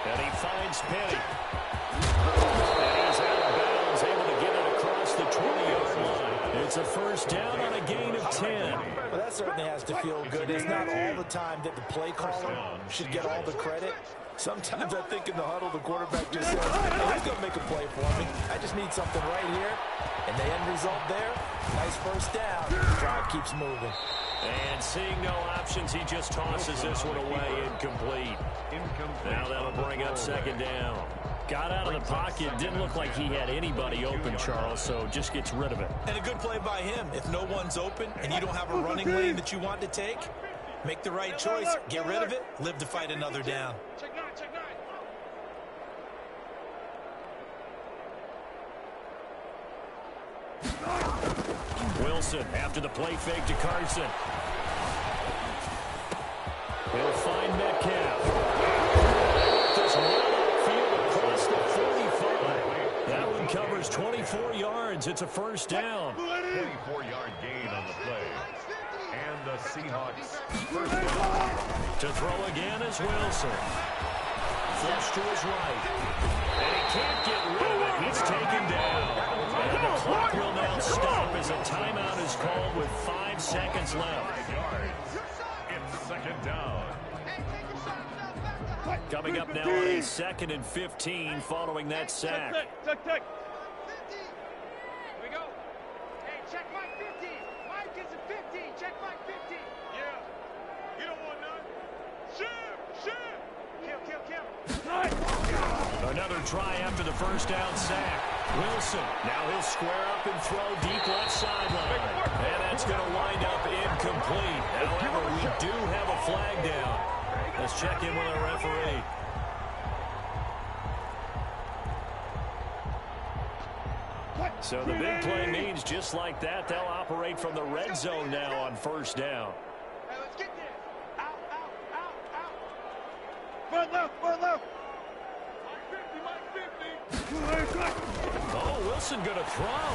And he finds Petty. And he's out of bounds, able to get it across the 20-yard line. It's a first down on a gain of 10. Well, that certainly has to feel good. It's not all the time that the play caller should get all the credit. Sometimes I think in the huddle, the quarterback just says, hey, who's going to make a play for me? I just need something right here. And the end result there, nice first down. The drive keeps moving. And seeing no options, he just tosses this one away incomplete. Now that'll bring up second down. Got out of the pocket. Didn't look like he had anybody open, Charles, so just gets rid of it. And a good play by him. If no one's open and you don't have a running lane that you want to take, make the right choice. Get rid of it. Live to fight another down. Check 9, check 9. Wilson after the play fake to Carson. He'll find Metcalf. This one upfield across the 45. That one covers 24 yards. It's a first down. 24-yard gain on the play. And the Seahawks first down. To throw again is Wilson. Flush to his right. And he can't get rid of it. He's taken down. And the clock will now stop as a timeout is called with 5 seconds left. It's second down. Coming up now on a second and 15 following that sack. Check. Here we go. Hey, check Mike 50. Wilson, 15. Check back 15. Yeah. You don't want none. Shoot! Shoot! Kill. Another try after the first down sack. Wilson, now he'll square up and throw deep left sideline. And that's going to wind up incomplete. However, we do have a flag down. Let's check in with our referee. So the big play means just like that, they'll operate from the red zone now on first down. Hey, let's get this. Out. Run left. Mike 50. Oh, Wilson going to throw.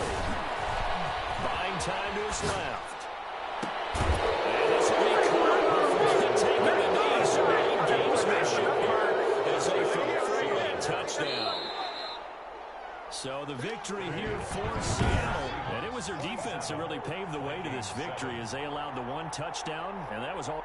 Buying time to his left. And this will be caught. Taking the knee, surveying gamesmanship here as they throw for a touchdown. So the victory here for Seattle. And it was their defense that really paved the way to this victory as they allowed the one touchdown, and that was all.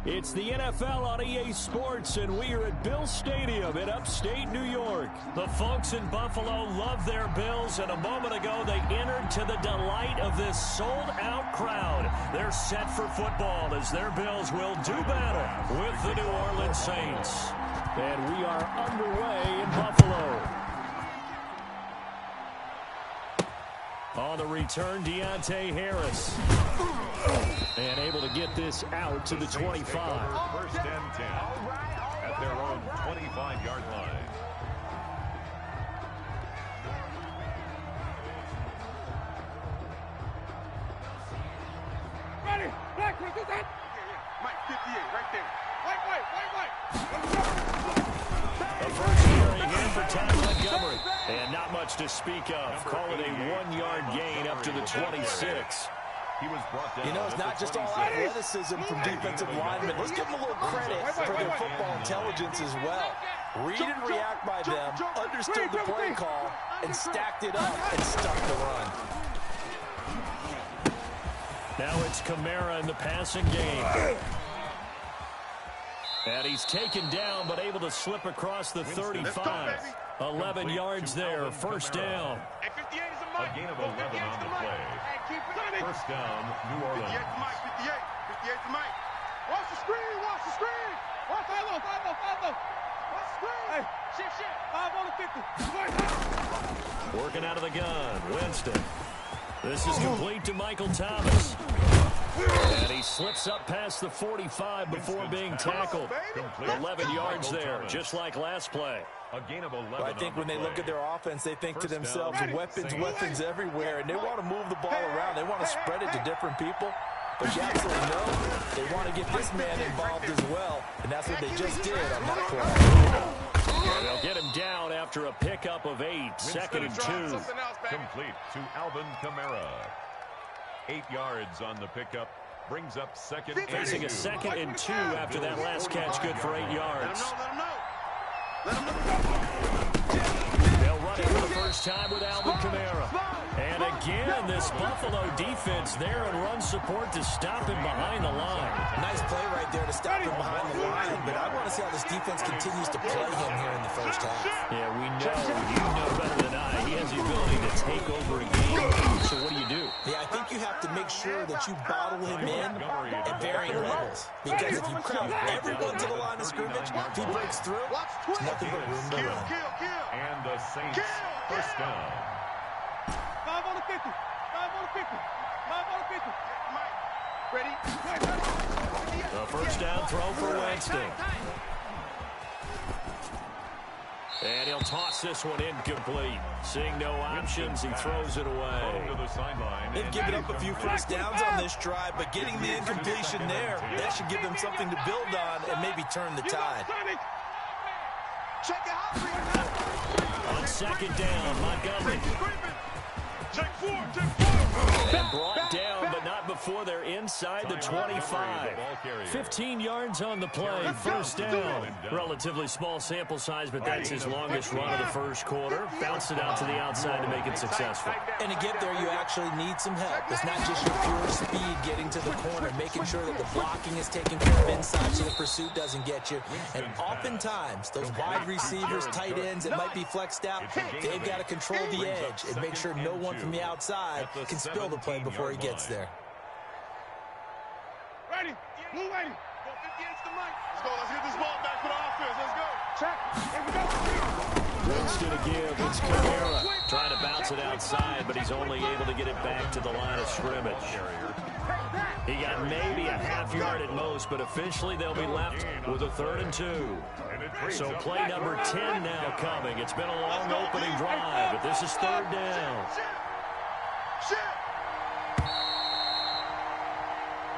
It's the NFL on EA Sports, and we are at Bill Stadium in upstate New York. The folks in Buffalo love their Bills, and a moment ago they entered to the delight of this sold-out crowd. They're set for football as their Bills will do battle with the New Orleans Saints. And we are underway in Buffalo. On the return, Deontay Harris. And able to get this out to the 25. First and 10 at their own 25-yard line. Ready? Black, what is that? Yeah. Mike, 58, right there. A first carry here for Ty Montgomery. And not much to speak of. Call it a 1-yard gain up to the 26. He was brought down. You know, it's not just all athleticism from defensive linemen. Let's give them a little credit for their football intelligence as well. Read and react by them, understood the play call, and stacked it up and stuck the run. Now it's Kamara in the passing game. And he's taken down, but able to slip across the 35. 11 yards there, first down. A gain of 11 on the play. First down, New Orleans. 58 to Mike, 58 to Mike. Watch the screen, watch the screen. Watch 5-0. Watch the screen. Hey, shit. 5 on the 50. Working out of the gun, Winston. This is complete to Michael Thomas. And he slips up past the 45 before being tackled. 11 yards there, just like last play. A gain of 11. But I think when they look at their offense, they think to themselves, weapons everywhere, and they want to move the ball around. They want to spread it to different people. But you absolutely know they want to get this man involved as well, and that's what they just did on that play. And they'll get him down after a pickup of 8, second and 2. Complete to Alvin Kamara. 8 yards on the pickup. Brings up second and 2. Facing a second and 2 after that last catch, good for 8 yards. They'll run it for the first time with Alvin Kamara. And again, this Buffalo defense there in run support to stop him behind the line. Nice play right there to stop him behind the line, but I want to see how this defense continues to play him here in the first half. Yeah, we know, you know better than I, he has the ability to take over a game. So what do? Yeah, I think you have to make sure that you bottle him in at varying levels. Because if you crowd everyone to the line of scrimmage, if he breaks through, there's nothing but room to run. And the Saints first down. 5 on the 50. 5 on the 50. 5 on the 50. Mike, ready? The first down throw for Winston. And he'll toss this one incomplete. Seeing no options, he throws it away. They've given up a few first downs on this drive, but getting the incompletion there, that should give them something to build on and maybe turn the tide. On second down, Montgomery. Take 4. And brought down, but not before they're inside the 25. 15 yards on the play, first down. Relatively small sample size, but that's his longest run of the first quarter. Bounced it out to the outside to make it successful. And to get there, you actually need some help. It's not just your pure speed getting to the corner, making sure that the blocking is taken care of inside so the pursuit doesn't get you. And oftentimes, those wide receivers, tight ends, it might be flexed out, they've got to control the edge and make sure no one from the outside can spill the play before he gets there. Ready? Blue ready. Go 58 to Mike. Let's go. Let's get this ball back for the offense. Let's go. Check. Here we go. Winston to give. It's Kamara trying to bounce it outside, but he's only able to get it back to the line of scrimmage. He got maybe a half yard at most, but officially they'll be left with a 3rd and 2. So play number 10 now coming. It's been a long opening drive, but this is 3rd down.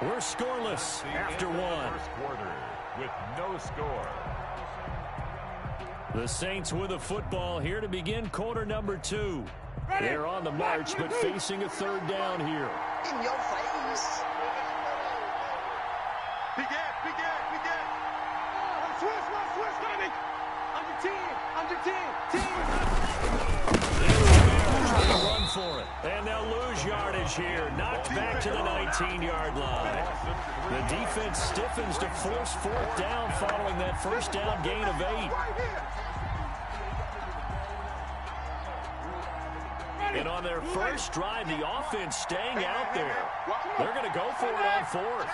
We're scoreless after 1. First quarter with no score. The Saints with a football here to begin quarter number 2. They're on the march, but facing a 3rd down here. In your face. Big Ed. Switch, Tommy. Under 10. Team. Trying to run for it. And they'll lose yardage here. Knocked back to the 19-yard line. The defense stiffens to force fourth down following that first down gain of 8. And on their first drive, the offense staying out there. They're going to go for it on fourth.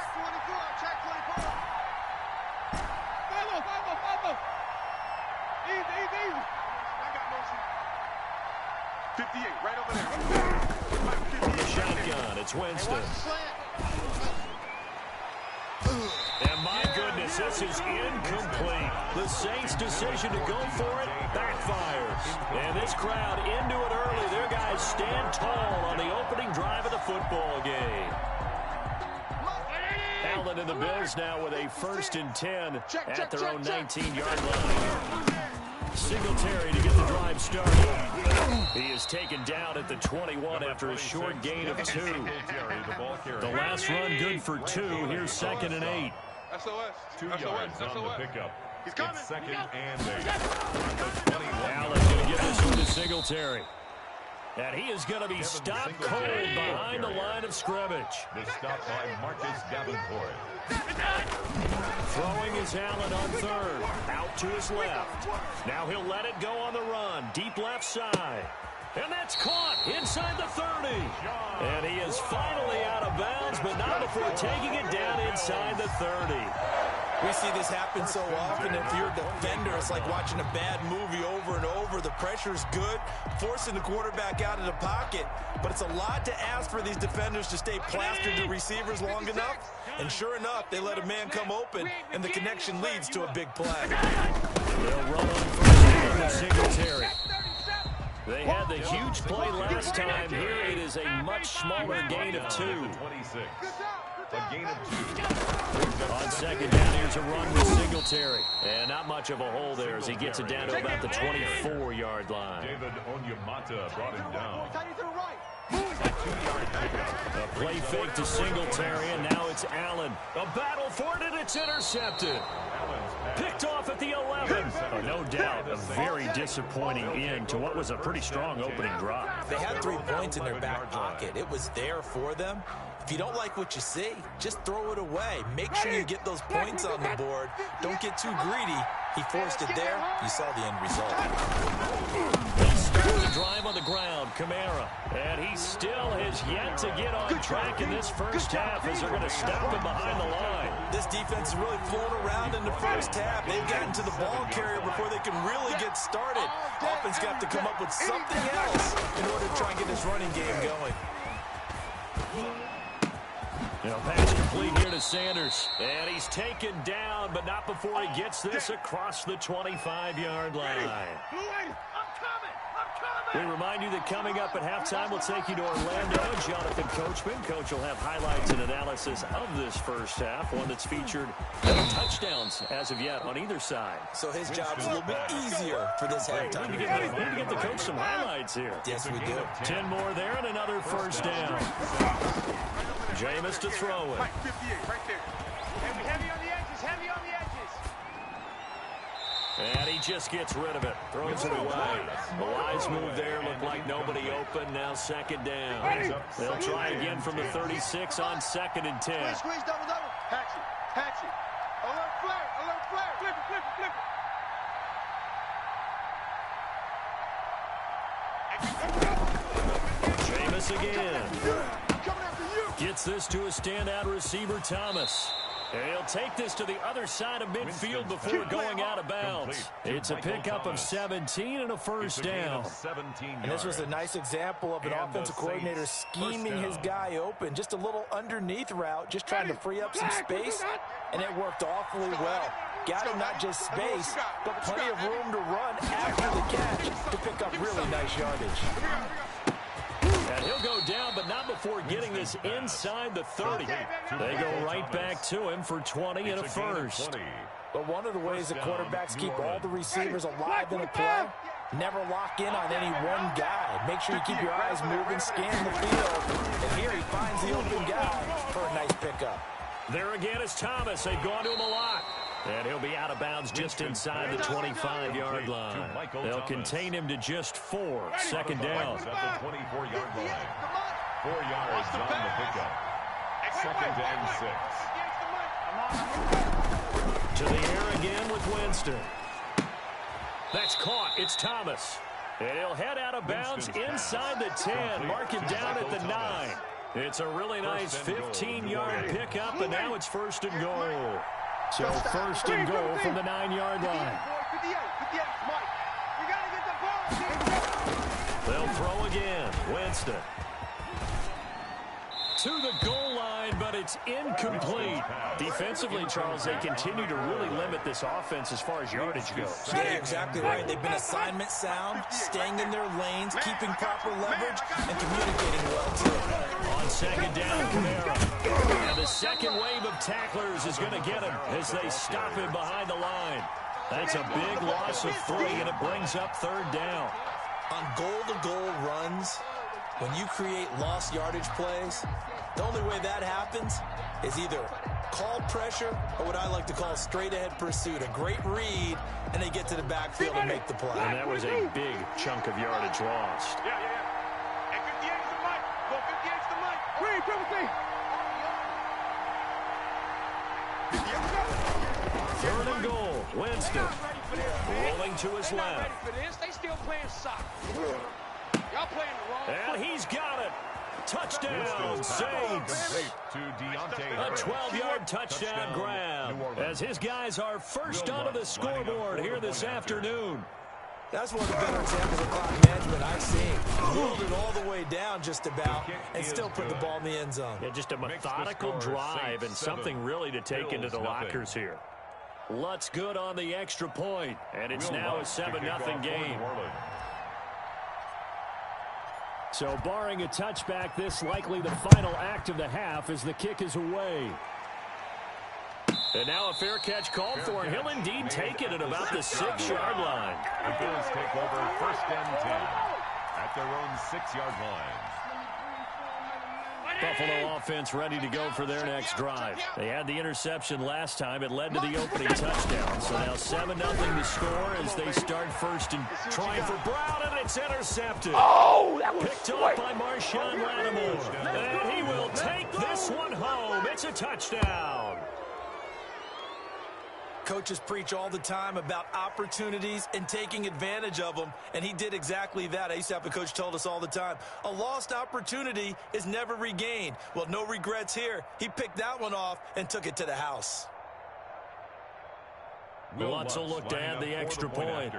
Easy. I got motion. 58, right over there. From the shotgun, it's Winston. And my goodness, this is incomplete. The Saints' decision to go for it backfires. And this crowd into it early. Their guys stand tall on the opening drive of the football game. Allen and the Bills now with a 1st and 10 at their own 19-yard line. Singletary to get the drive started. He is taken down at the 21 after a short gain of 2. The last run good for 2. Here's 2nd and 8. SOS. 2 yards on the pickup. He's coming. It's 2nd and 8. Allen's going to give this one to Singletary. And he is going to be stopped cold behind the line of scrimmage. The stop by Marcus Davenport. Throwing is Allen on 3rd. Out to his left. Now he'll let it go on the run. Deep left side. And that's caught inside the 30. And he is finally out of bounds, but not before taking it down inside the 30. We see this happen so often. If you're a defender, it's like watching a bad movie over and over. The pressure's good, forcing the quarterback out of the pocket. But it's a lot to ask for these defenders to stay plastered to receivers long enough. And sure enough, they let a man come open, and the connection leads to a big play. They'll run on 1st down to Singletary. They had the huge play last time. Here it is a much smaller gain of 2. 26. A gain of 2. On 2nd down, here's a run with Singletary. And not much of a hole there as he gets it down to about the 24-yard line. David Onyemata brought him down. A play fake to Singletary, and now it's Allen. A battle for it, and it's intercepted. Picked off at the 11. No doubt, a very disappointing end to what was a pretty strong opening drive. They had 3 points in their back pocket. It was there for them. If you don't like what you see, just throw it away. Make sure you get those points on the board. Don't get too greedy. He forced it there. You saw the end result. He started the drive on the ground, Kamara. And he still has yet to get on track in this first half as they're going to stop him behind the line. This defense is really flown around in the first half. They've gotten to the ball carrier before they can really get started. Offense got to come up with something else in order to try and get this running game going. Pass complete here to Sanders. And he's taken down, but not before he gets this across the 25-yard line. We remind you that coming up at halftime, we'll take you to Orlando. Jonathan Coachman. Coach will have highlights and analysis of this first half, one that's featured no touchdowns as of yet on either side. So his job's a little bit easier for this halftime. We need to get the coach some highlights here. Yes, we do. 10 more there and another first down. Jameis to throw it. 58, right there. Heavy on the edges, heavy on the edges. And he just gets rid of it. Throws it away. The wise move there. Looked like nobody open. Now 2nd down. They'll try again from the 36 on 2nd and 10. Squeeze, double. Patch it. Alert flare. Flip it. Jameis again. Gets this to a standout receiver, Thomas. And he'll take this to the other side of midfield before going out of bounds. It's a pickup of 17 and a first down. And this was a nice example of an offensive coordinator scheming his guy open. Just a little underneath route, just trying to free up some space, and it worked awfully well. Got him not just space, but plenty of room to run after the catch to pick up really nice yardage. And he'll go down, but not before getting this inside the 30. They go right back to him for 20 and a first. But one of the ways the quarterbacks keep all the receivers alive in a play, never lock in on any one guy. Make sure you keep your eyes moving, scan the field. And here he finds the open guy for a nice pickup. There again is Thomas. They've gone to him a lot. And he'll be out of bounds just inside the 25-yard line. They'll contain him to just 4. Second down. At the 24-yard line. 4 yards on the pickup. Second and 6. To the air again with Winston. That's caught. It's Thomas. And he'll head out of bounds inside the 10. Mark it down at the 9. It's a really nice 15-yard pickup, and now it's first and goal. So first and goal from the 9-yard line. They'll throw again. Winston. To the goal line, but it's incomplete. Defensively, Charles, they continue to really limit this offense as far as yardage goes. Yeah, exactly right. They've been assignment sound, staying in their lanes, keeping proper leverage, and communicating well, too. On second down, Kamara. And the second wave of tacklers is going to get him as they stop him behind the line. That's a big loss of 3, and it brings up third down. On goal-to-goal runs, when you create lost yardage plays, the only way that happens is either called pressure or what I like to call straight-ahead pursuit. A great read, and they get to the backfield and make the play. And that was a big chunk of yardage lost. Yeah. And 58's the mic. Go 58's the mic. Read, Third and goal. Winston rolling to his left. They still playing soccer. Y'all playing the wrong. And he's got it. Touchdown, Saints. A 12-yard touchdown grab as his guys are first onto the scoreboard here this afternoon. That's one of the better examples of clock management I've seen. Moved it all the way down just about and still put the ball in the end zone. Yeah, just a methodical drive and something really to take into the lockers here. Lutz good on the extra point, and it's now a 7-0 game. So barring a touchback, this likely the final act of the half as the kick is away. And now a fair catch called for, and he'll indeed take it at about the 6-yard line. The Bills take over first and 10 at their own 6-yard line. Buffalo offense ready to go for their next drive. They had the interception last time. It led to the opening touchdown. So now 7-0 to score as they start first and trying for Brown, and it's intercepted. Oh, that was picked off by Marshawn Lattimore. And he will take this one home. It's a touchdown. Coaches preach all the time about opportunities and taking advantage of them, and he did exactly that. I used to have a coach told us all the time, a lost opportunity is never regained. Well, no regrets here. He picked that one off and took it to the house. Lutz will look to add the extra point.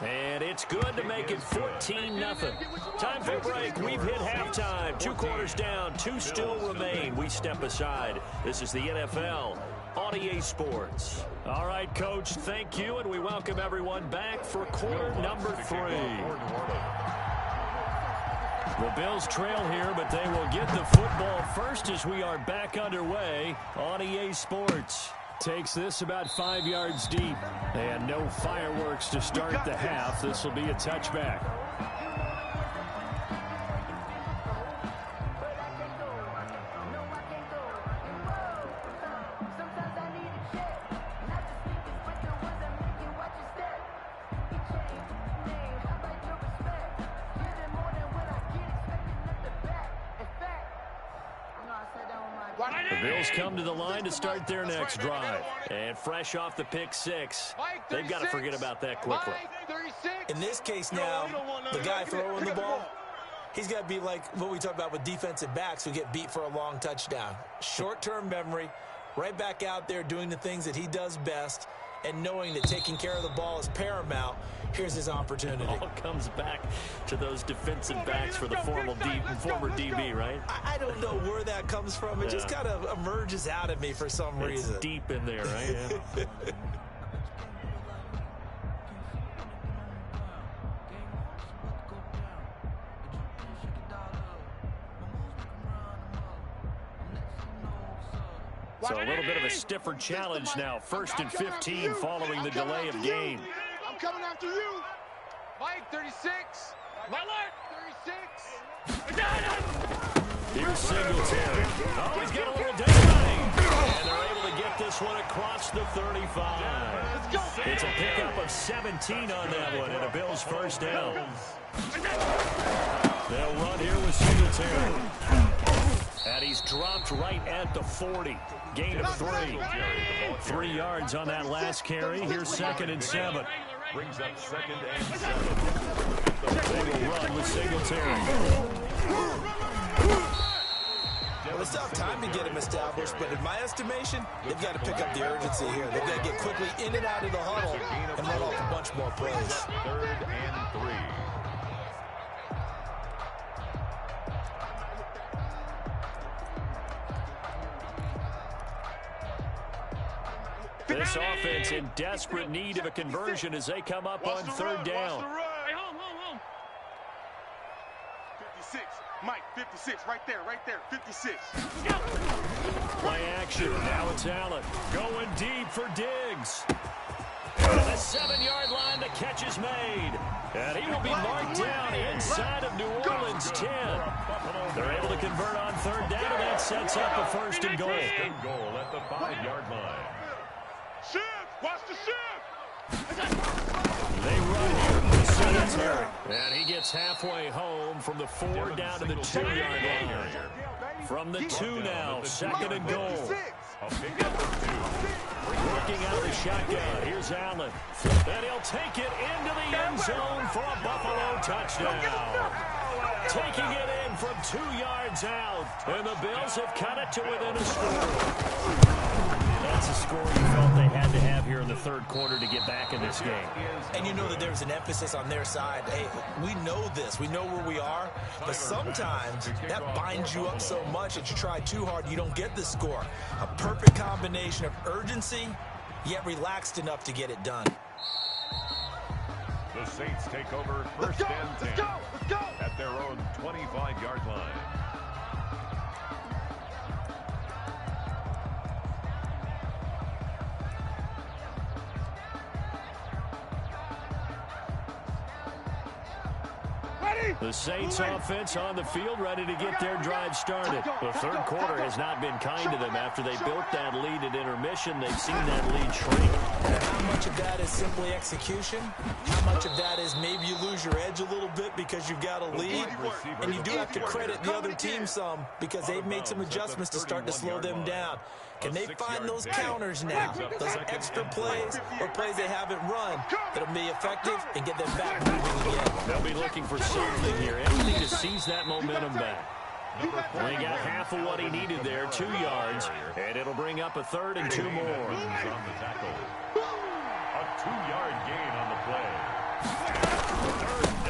And it's good to make it 14-0. Time for a break. We've hit halftime. 2 quarters down. 2 still remain. We step aside. This is the NFL on EA Sports. All right, Coach, thank you, and we welcome everyone back for quarter number 3. The Bills trail here, but they will get the football first as we are back underway on EA Sports. Takes this about 5 yards deep. And no fireworks to start the half. This will be a touchback. The Bills come to the line to start their next drive. And fresh off the pick 6, they've got to forget about that quickly. In this case now, the guy throwing the ball, he's got to be like what we talk about with defensive backs who get beat for a long touchdown. Short-term memory, right back out there doing the things that he does best, and knowing that taking care of the ball is paramount. Here's his opportunity. All comes back to those defensive backs for the former DB, right? I don't know where that comes from. It just kind of emerges out of me for some reason. It's deep in there, right? Yeah. So a little bit of a stiffer challenge now. 1st and 15 following the delay of game. I'm coming after you. Mike, 36. Mike, Here's Singletary. Oh, he's got a little daylight. And they're able to get this one across the 35. It's a pickup of 17 on that one, and a Bills first down. They'll run here with Singletary. And he's dropped right at the 40. Gain of 3. 3 yards on that last carry. Here's 2nd and 7. Brings up 2nd and 7. They will run with Singletary. Well, it's not time to get him established, but in my estimation, they've got to pick up the urgency here. They've got to get quickly in and out of the huddle and run off a bunch more plays. 3rd and 3. This offense in desperate need of a conversion as they come up on 3rd down. 56. Mike, 56, right there, 56. Play action. Now it's Allen. Going deep for Diggs. And the 7-yard line, the catch is made. And he will be marked down inside of New Orleans 10. They're able to convert on 3rd down, and that sets up a 1st and goal. Goal at the 5-yard line. Shift! Watch the shift! They run here with Singletary. And he gets halfway home from the 4 down to the 2-yard line. From the 2 now, 2nd and goal. A pickup of 2. Working out of the shotgun. Here's Allen. And he'll take it into the end zone for a Buffalo touchdown. Taking it in from 2 yards out. And the Bills have cut it to within a score. That's a score you felt they had to have here in the 3rd quarter to get back in this game. And you know that there's an emphasis on their side. Hey, we know this. We know where we are. But sometimes that binds you up so much that you try too hard, you don't get the score. A perfect combination of urgency, yet relaxed enough to get it done. The Saints take over 1st and 10 at their own 25-yard line. The Saints offense on the field, ready to get their drive started. The 3rd quarter has not been kind to them. After they built that lead at intermission, they've seen that lead shrink. How much of that is simply execution? How much of that is maybe you lose your edge a little bit because you've got a lead? And you do have to credit the other team some because they've made some adjustments to start to slow them down. Can they find those counters now, those extra plays or plays they haven't run that'll be effective and get them back moving again? They'll be looking for something here, anything to seize that momentum back. Well, he got half of what he needed there, 2 yards, and it'll bring up a 3rd and 2 more. On the tackle. A 2-yard gain on the play.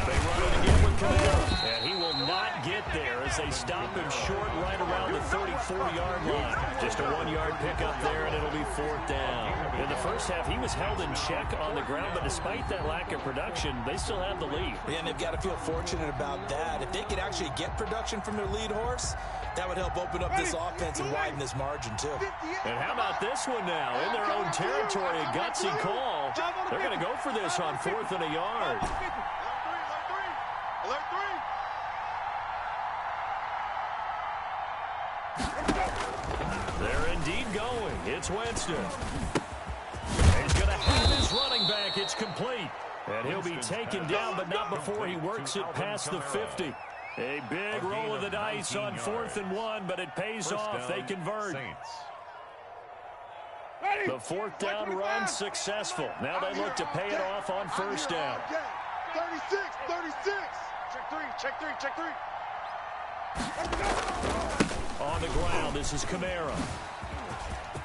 They run it again with Camara, and he will not get there as they stop him short right around the 34-yard line. Just a 1-yard pickup there, and it'll be 4th down. In the first half, he was held in check on the ground, but despite that lack of production, they still have the lead. And they've got to feel fortunate about that. If they could actually get production from their lead horse, that would help open up this offense and widen this margin, too. And how about this one now? In their own territory, a gutsy call. They're going to go for this on 4th and a yard. Alert 3. They're indeed going. It's Winston. He's going to have his running back. It's complete. And he'll be taken down, but not before he works it past the 50. A big roll of the dice on 4th and 1, but it pays off. They convert. The 4th down run successful. Now they look to pay it off on 1st down. 36. Check three. On the ground, this is Camara.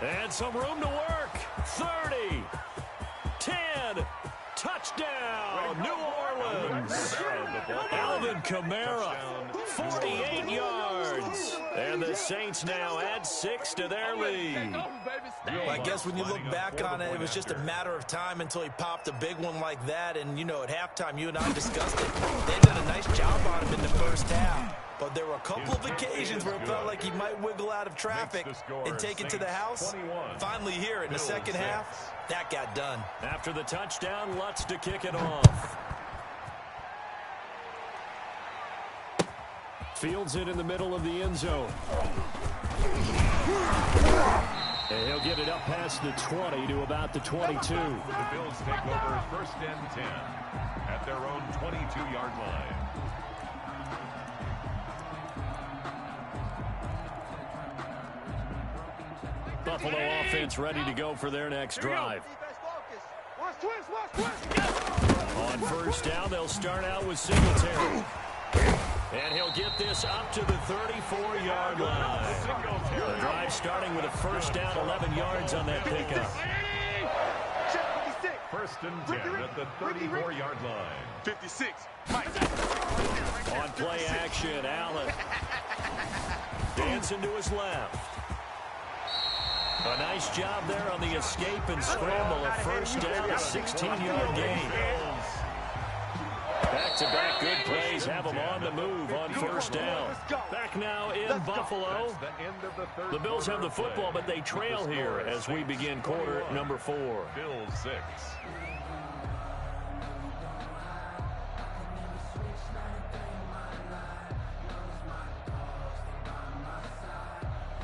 And some room to work. 30. 10. Touchdown, New Orleans. Alvin Kamara, 48 yards. And the Saints now add 6 to their lead. Well, I guess when you look back on it, it was just a matter of time until he popped a big one like that. And, you know, at halftime, you and I discussed it. They did a nice job on him in the first half. But there were a couple of occasions where it felt like he might wiggle out of traffic and take it to the house. Finally here in the second half, that got done. After the touchdown, Lutz to kick it off. Fields it in the middle of the end zone. And he'll get it up past the 20 to about the 22. The Bills take over 1st and 10 at their own 22-yard line. Buffalo offense ready to go for their next drive. On 1st down, they'll start out with Singletary. And he'll get this up to the 34-yard line. The drive starting with a 1st down, 11 yards on that pickup. 1st and 10 at the 34-yard line. 56. On play action, Allen. Dancing to his left. A nice job there on the escape and scramble. A 1st down, a 16-yard gain. Back-to-back good plays have them on the move on 1st down. Back now in Buffalo. The Bills have the football, but they trail here as we begin quarter number 4. Bills 6.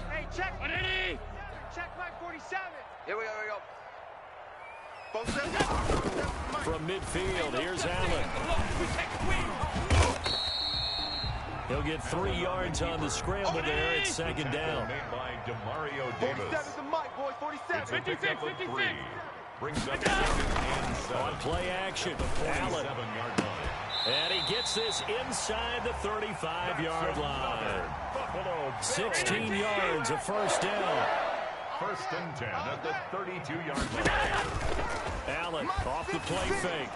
Hey, check. Check my 47. Here we go. From midfield, here's Allen. He'll get 3 yards on the scramble there. It's 2nd down. Made by DeMario Davis. 47's the mic, boys. 47. It's a pickup of 3. Brings up 2nd and 7. On play action, Allen. 47-yard line. And he gets this inside the 35-yard line. 16 yards, a 1st down. 1st and 10 at the 32-yard line. Allen off the play fake.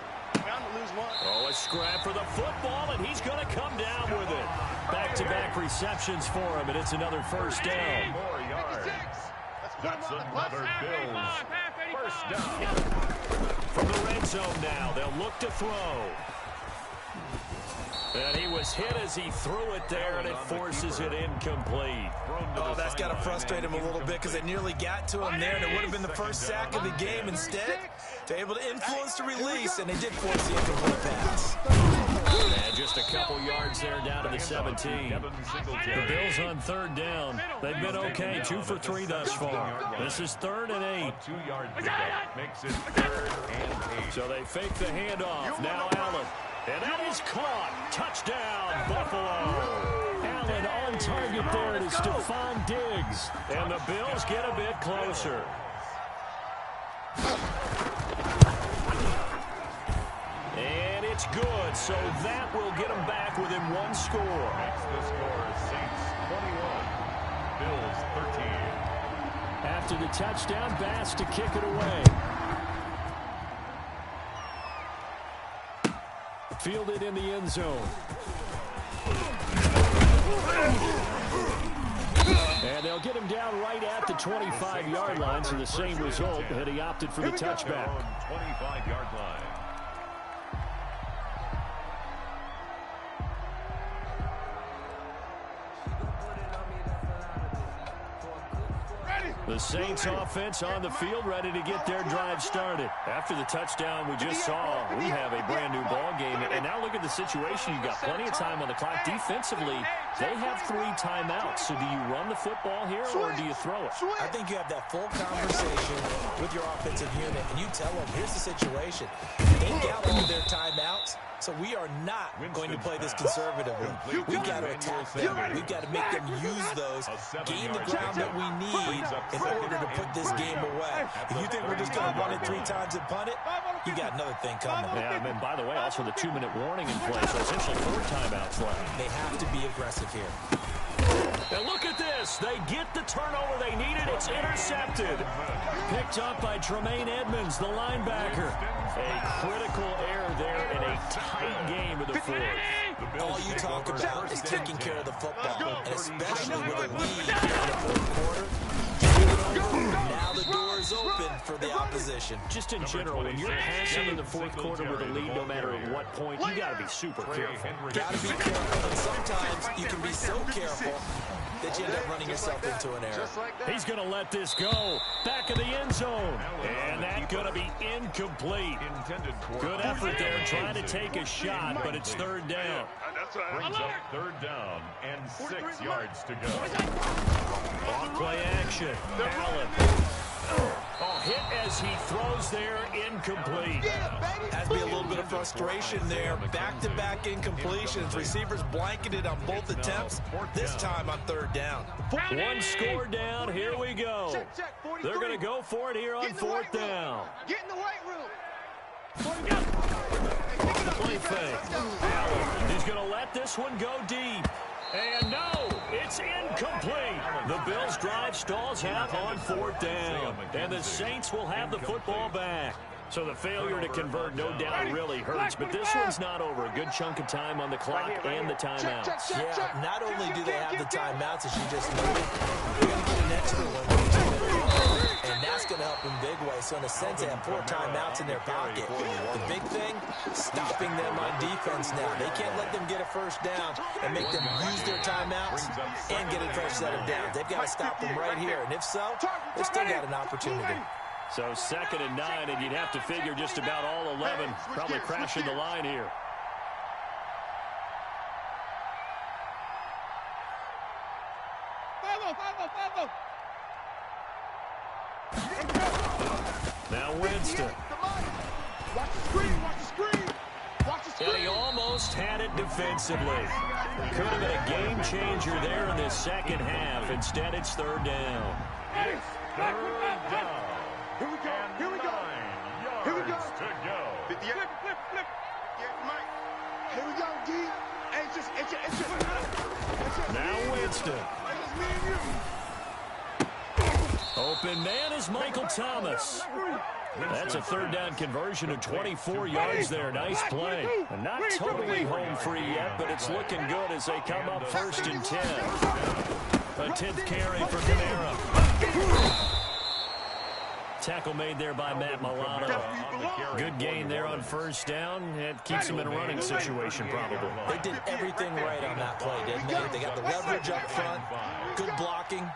Oh, a scrap for the football, and he's going to come down with it. Back-to-back receptions for him, and it's another 1st down. 4 yards. That's another Bills 1st down. From the red zone now, they'll look to throw. And he was hit as he threw it there, and it forces it incomplete. Oh, that's got to frustrate him a little bit because they nearly got to him there, and it would have been the 1st sack of the game. Instead, they're able to influence the release, and they did force the incomplete pass. And just a couple yards there down to the 17. The Bills on 3rd down. They've been okay, 2 for 3 thus far. This is 3rd and 8. 2-yard pickup makes it 3rd and 8. So they fake the handoff. Now Allen. And that is caught. Touchdown, Buffalo. Allen on target there to Stephon Diggs. And the Bills get a bit closer. And it's good, so that will get them back within 1 score. Makes the score Saints 21, Bills 13. After the touchdown, Bass to kick it away. Fielded in the end zone. And they'll get him down right at the 25-yard line, so the same result, but he opted for the touchback. 25-yard line. The Saints offense on the field, ready to get their drive started. After the touchdown we just saw, we have a brand new ball game. And now look at the situation. You've got plenty of time on the clock. Defensively, they have 3 timeouts. So do you run the football here or do you throw it? I think you have that full conversation with your offensive unit, and you tell them, here's the situation. They got all their timeouts, so we are not going to play this conservatively. We've got to attack them. We've got to make them use those, gain the ground that we need in order to put this game away. If you think we're just going to run it 3 times and punt it, you got another thing coming. Yeah, and then, by the way, also the 2-minute warning in play, so essentially 4 timeouts left. They have to be aggressive here. And look at this. They get the turnover they needed. It's intercepted. Picked up by Tremaine Edmonds, the linebacker. A critical error there in a tight game of the 4th. All you talk about is taking care of the football, and especially with a lead in the 4th quarter. Now the door is open for the opposition. Just in general, when you're passing in the 4th quarter with a lead, no matter at what point, you got to be super careful. Got to be careful, and sometimes you can be so careful that you end up running yourself into an error. He's going to let this go. Back of the end zone. And that's going to be incomplete. Good effort there trying to take a shot, but it's third down. Brings up third down and 6 yards to go. Off play action. Allen. Oh, hit as he throws there, incomplete. Has to be a little bit of frustration there. Back-to-back incompletions. Receivers blanketed on both attempts, this time on third down. One score down, here we go. They're going to go for it here on fourth down. Get in the weight room. Play fake. Allen, he's going to let this one go deep. And no, it's incomplete. The Bills' drive stalls half on fourth down. And the Saints will have the football back. So the failure to convert no doubt really hurts, but this one's not over. A good chunk of time on the clock and the timeouts. Yeah, not only do they have the timeouts, as you just noted, they're going to get an extra one, and that's going to help in big way. So in a sense, they have 4 timeouts in their pocket. The big thing, stopping them on defense now. They can't let them get a first down and make them use their timeouts and get a fresh set of downs. They've got to stop them right here, and if so, they've still got an opportunity. So 2nd and 9, and you'd have to figure just about all 11 probably crashing the line here. Now Winston. Watch the screen, watch the screen. Watch the screen. And he almost had it defensively. Could have been a game changer there in this second half. Instead, it's third down. It's third down. Here we go, here we go. 9 Here we go. yards to go. Flip. Yeah, Mike. Here we go, D. Hey, it's just Now Winston. It's just me and you. Open man is Michael Thomas. That's a third down conversion of 24 yards there. Nice play. And not totally home free yet, but it's looking good as they come up 1st and 10. A 10th carry for Kamara. Tackle made there by Matt Milano. Good gain there on first down. It keeps him in a running situation, probably. They did everything right on that play, didn't they? They got the leverage up front, good blocking,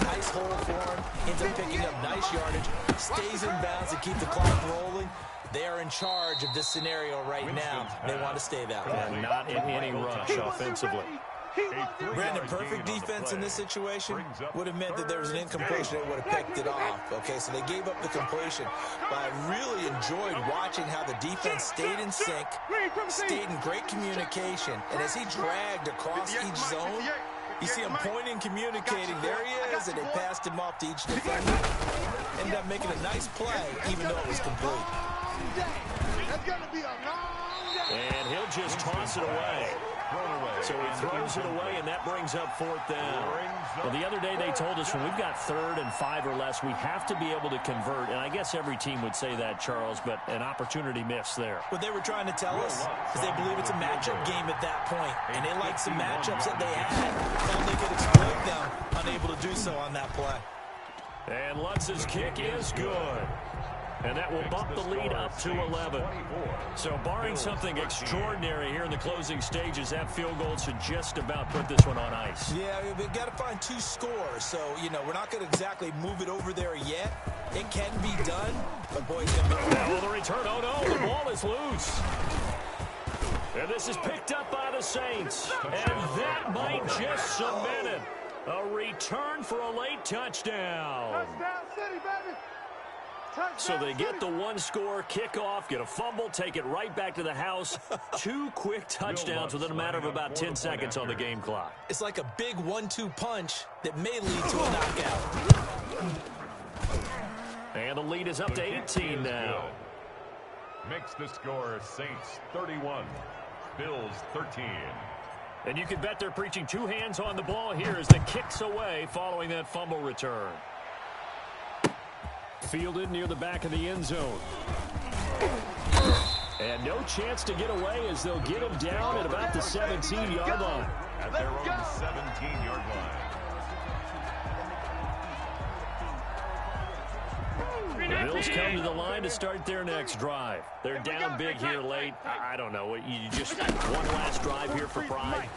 nice hole for him, ends up picking up nice yardage, stays in bounds to keep the clock rolling. They are in charge of this scenario right now. They want to stay that way. And not in any rush offensively. Brandon, perfect defense in this situation would have meant that there was an incompletion that would have picked it off. Okay, so they gave up the completion. But I really enjoyed watching how the defense stayed in sync, stayed in great communication. And as he dragged across each zone, you see him pointing, communicating. There he is, and they passed him off to each defender. Ended up making a nice play, even though it was complete. That's going to be a long day. And he'll just toss it away. So he throws it away, and that brings up fourth down. Well, the other day they told us when we've got 3rd and 5 or less, we have to be able to convert. And I guess every team would say that, Charles, but an opportunity missed there. What they were trying to tell us is they believe it's a matchup game at that point, and they like some matchups that they had. Now they could exploit them, unable to do so on that play. And Lutz's kick is good. And that will bump the lead up to 11. So barring something extraordinary here in the closing stages, that field goal should just about put this one on ice. Yeah, we've got to find 2 scores. So, you know, we're not going to exactly move it over there yet. It can be done, but boy, it's going to be... Oh, the return. Oh, no, the ball is loose. And this is picked up by the Saints. And that might just cement it. A return for a late touchdown. Touchdown City, baby. So they get the 1-score kickoff, get a fumble, take it right back to the house. 2 quick touchdowns within a matter of about 10 seconds on the game clock. It's like a big 1-2 punch that may lead to a knockout. And the lead is up to 18 now. Makes the score Saints 31, Bills 13. And you can bet they're preaching 2 hands on the ball here as the kick's away following that fumble return. Fielded near the back of the end zone. And no chance to get away as they'll get him down at about the 17-yard line. At their own 17-yard line. The Bills come to the line to start their next drive. They're down big here late. I don't know. You just one last drive here for pride.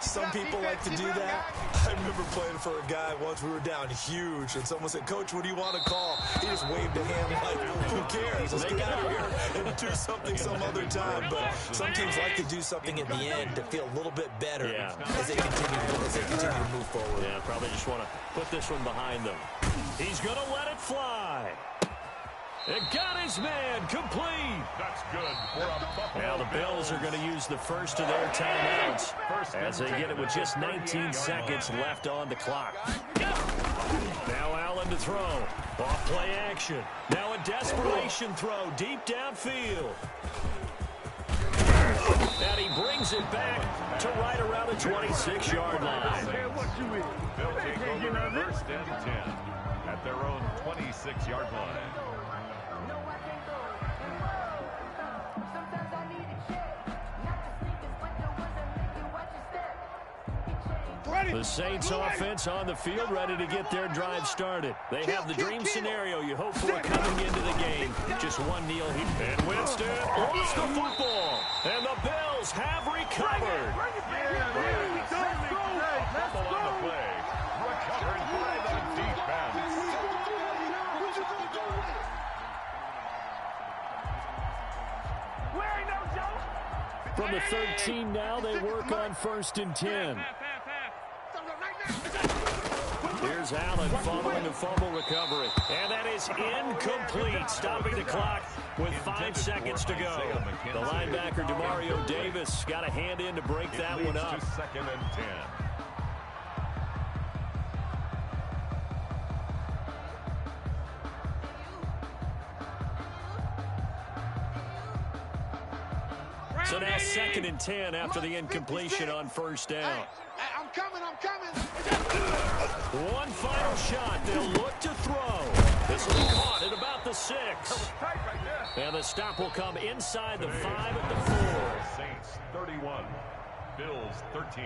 Some people like to do that. I remember playing for a guy once. We were down huge, and someone said, "Coach, what do you want to call?" He just waved a hand like, "Who cares? Let's get out of here and do something some other time." But some teams like to do something at the end to feel a little bit better as they continue to move forward. Yeah, probably just want to put this one behind them. He's going to let it fly. It got his man complete. That's good for a Buffalo. Now the Bills are going to use the first of their timeouts as they get it with just 19 seconds left on the clock. Now Allen to throw. Off play action. Now a desperation throw deep downfield. And he brings it back to right around the 26-yard line. They'll take over first and 10 at their own 26-yard line. The Saints offense on the field, ready to get their drive started. They have the dream scenario you hope for coming into the game. Just one kneel here. And Winston lost the football. And the Bills have recovered. Recovered by the defense. From the 13 now, they work on first and 10. Here's Allen following the fumble recovery. And that is incomplete, stopping the clock with 5 seconds to go. The linebacker, Demario Davis, got a hand in to break that one up. Second and 10. So now second and 10 after the incompletion on first down. I'm coming. One final shot. They'll look to throw. This will be caught at about the 6. And the stop will come inside the 5 at the 4. Saints 31, Bills 13.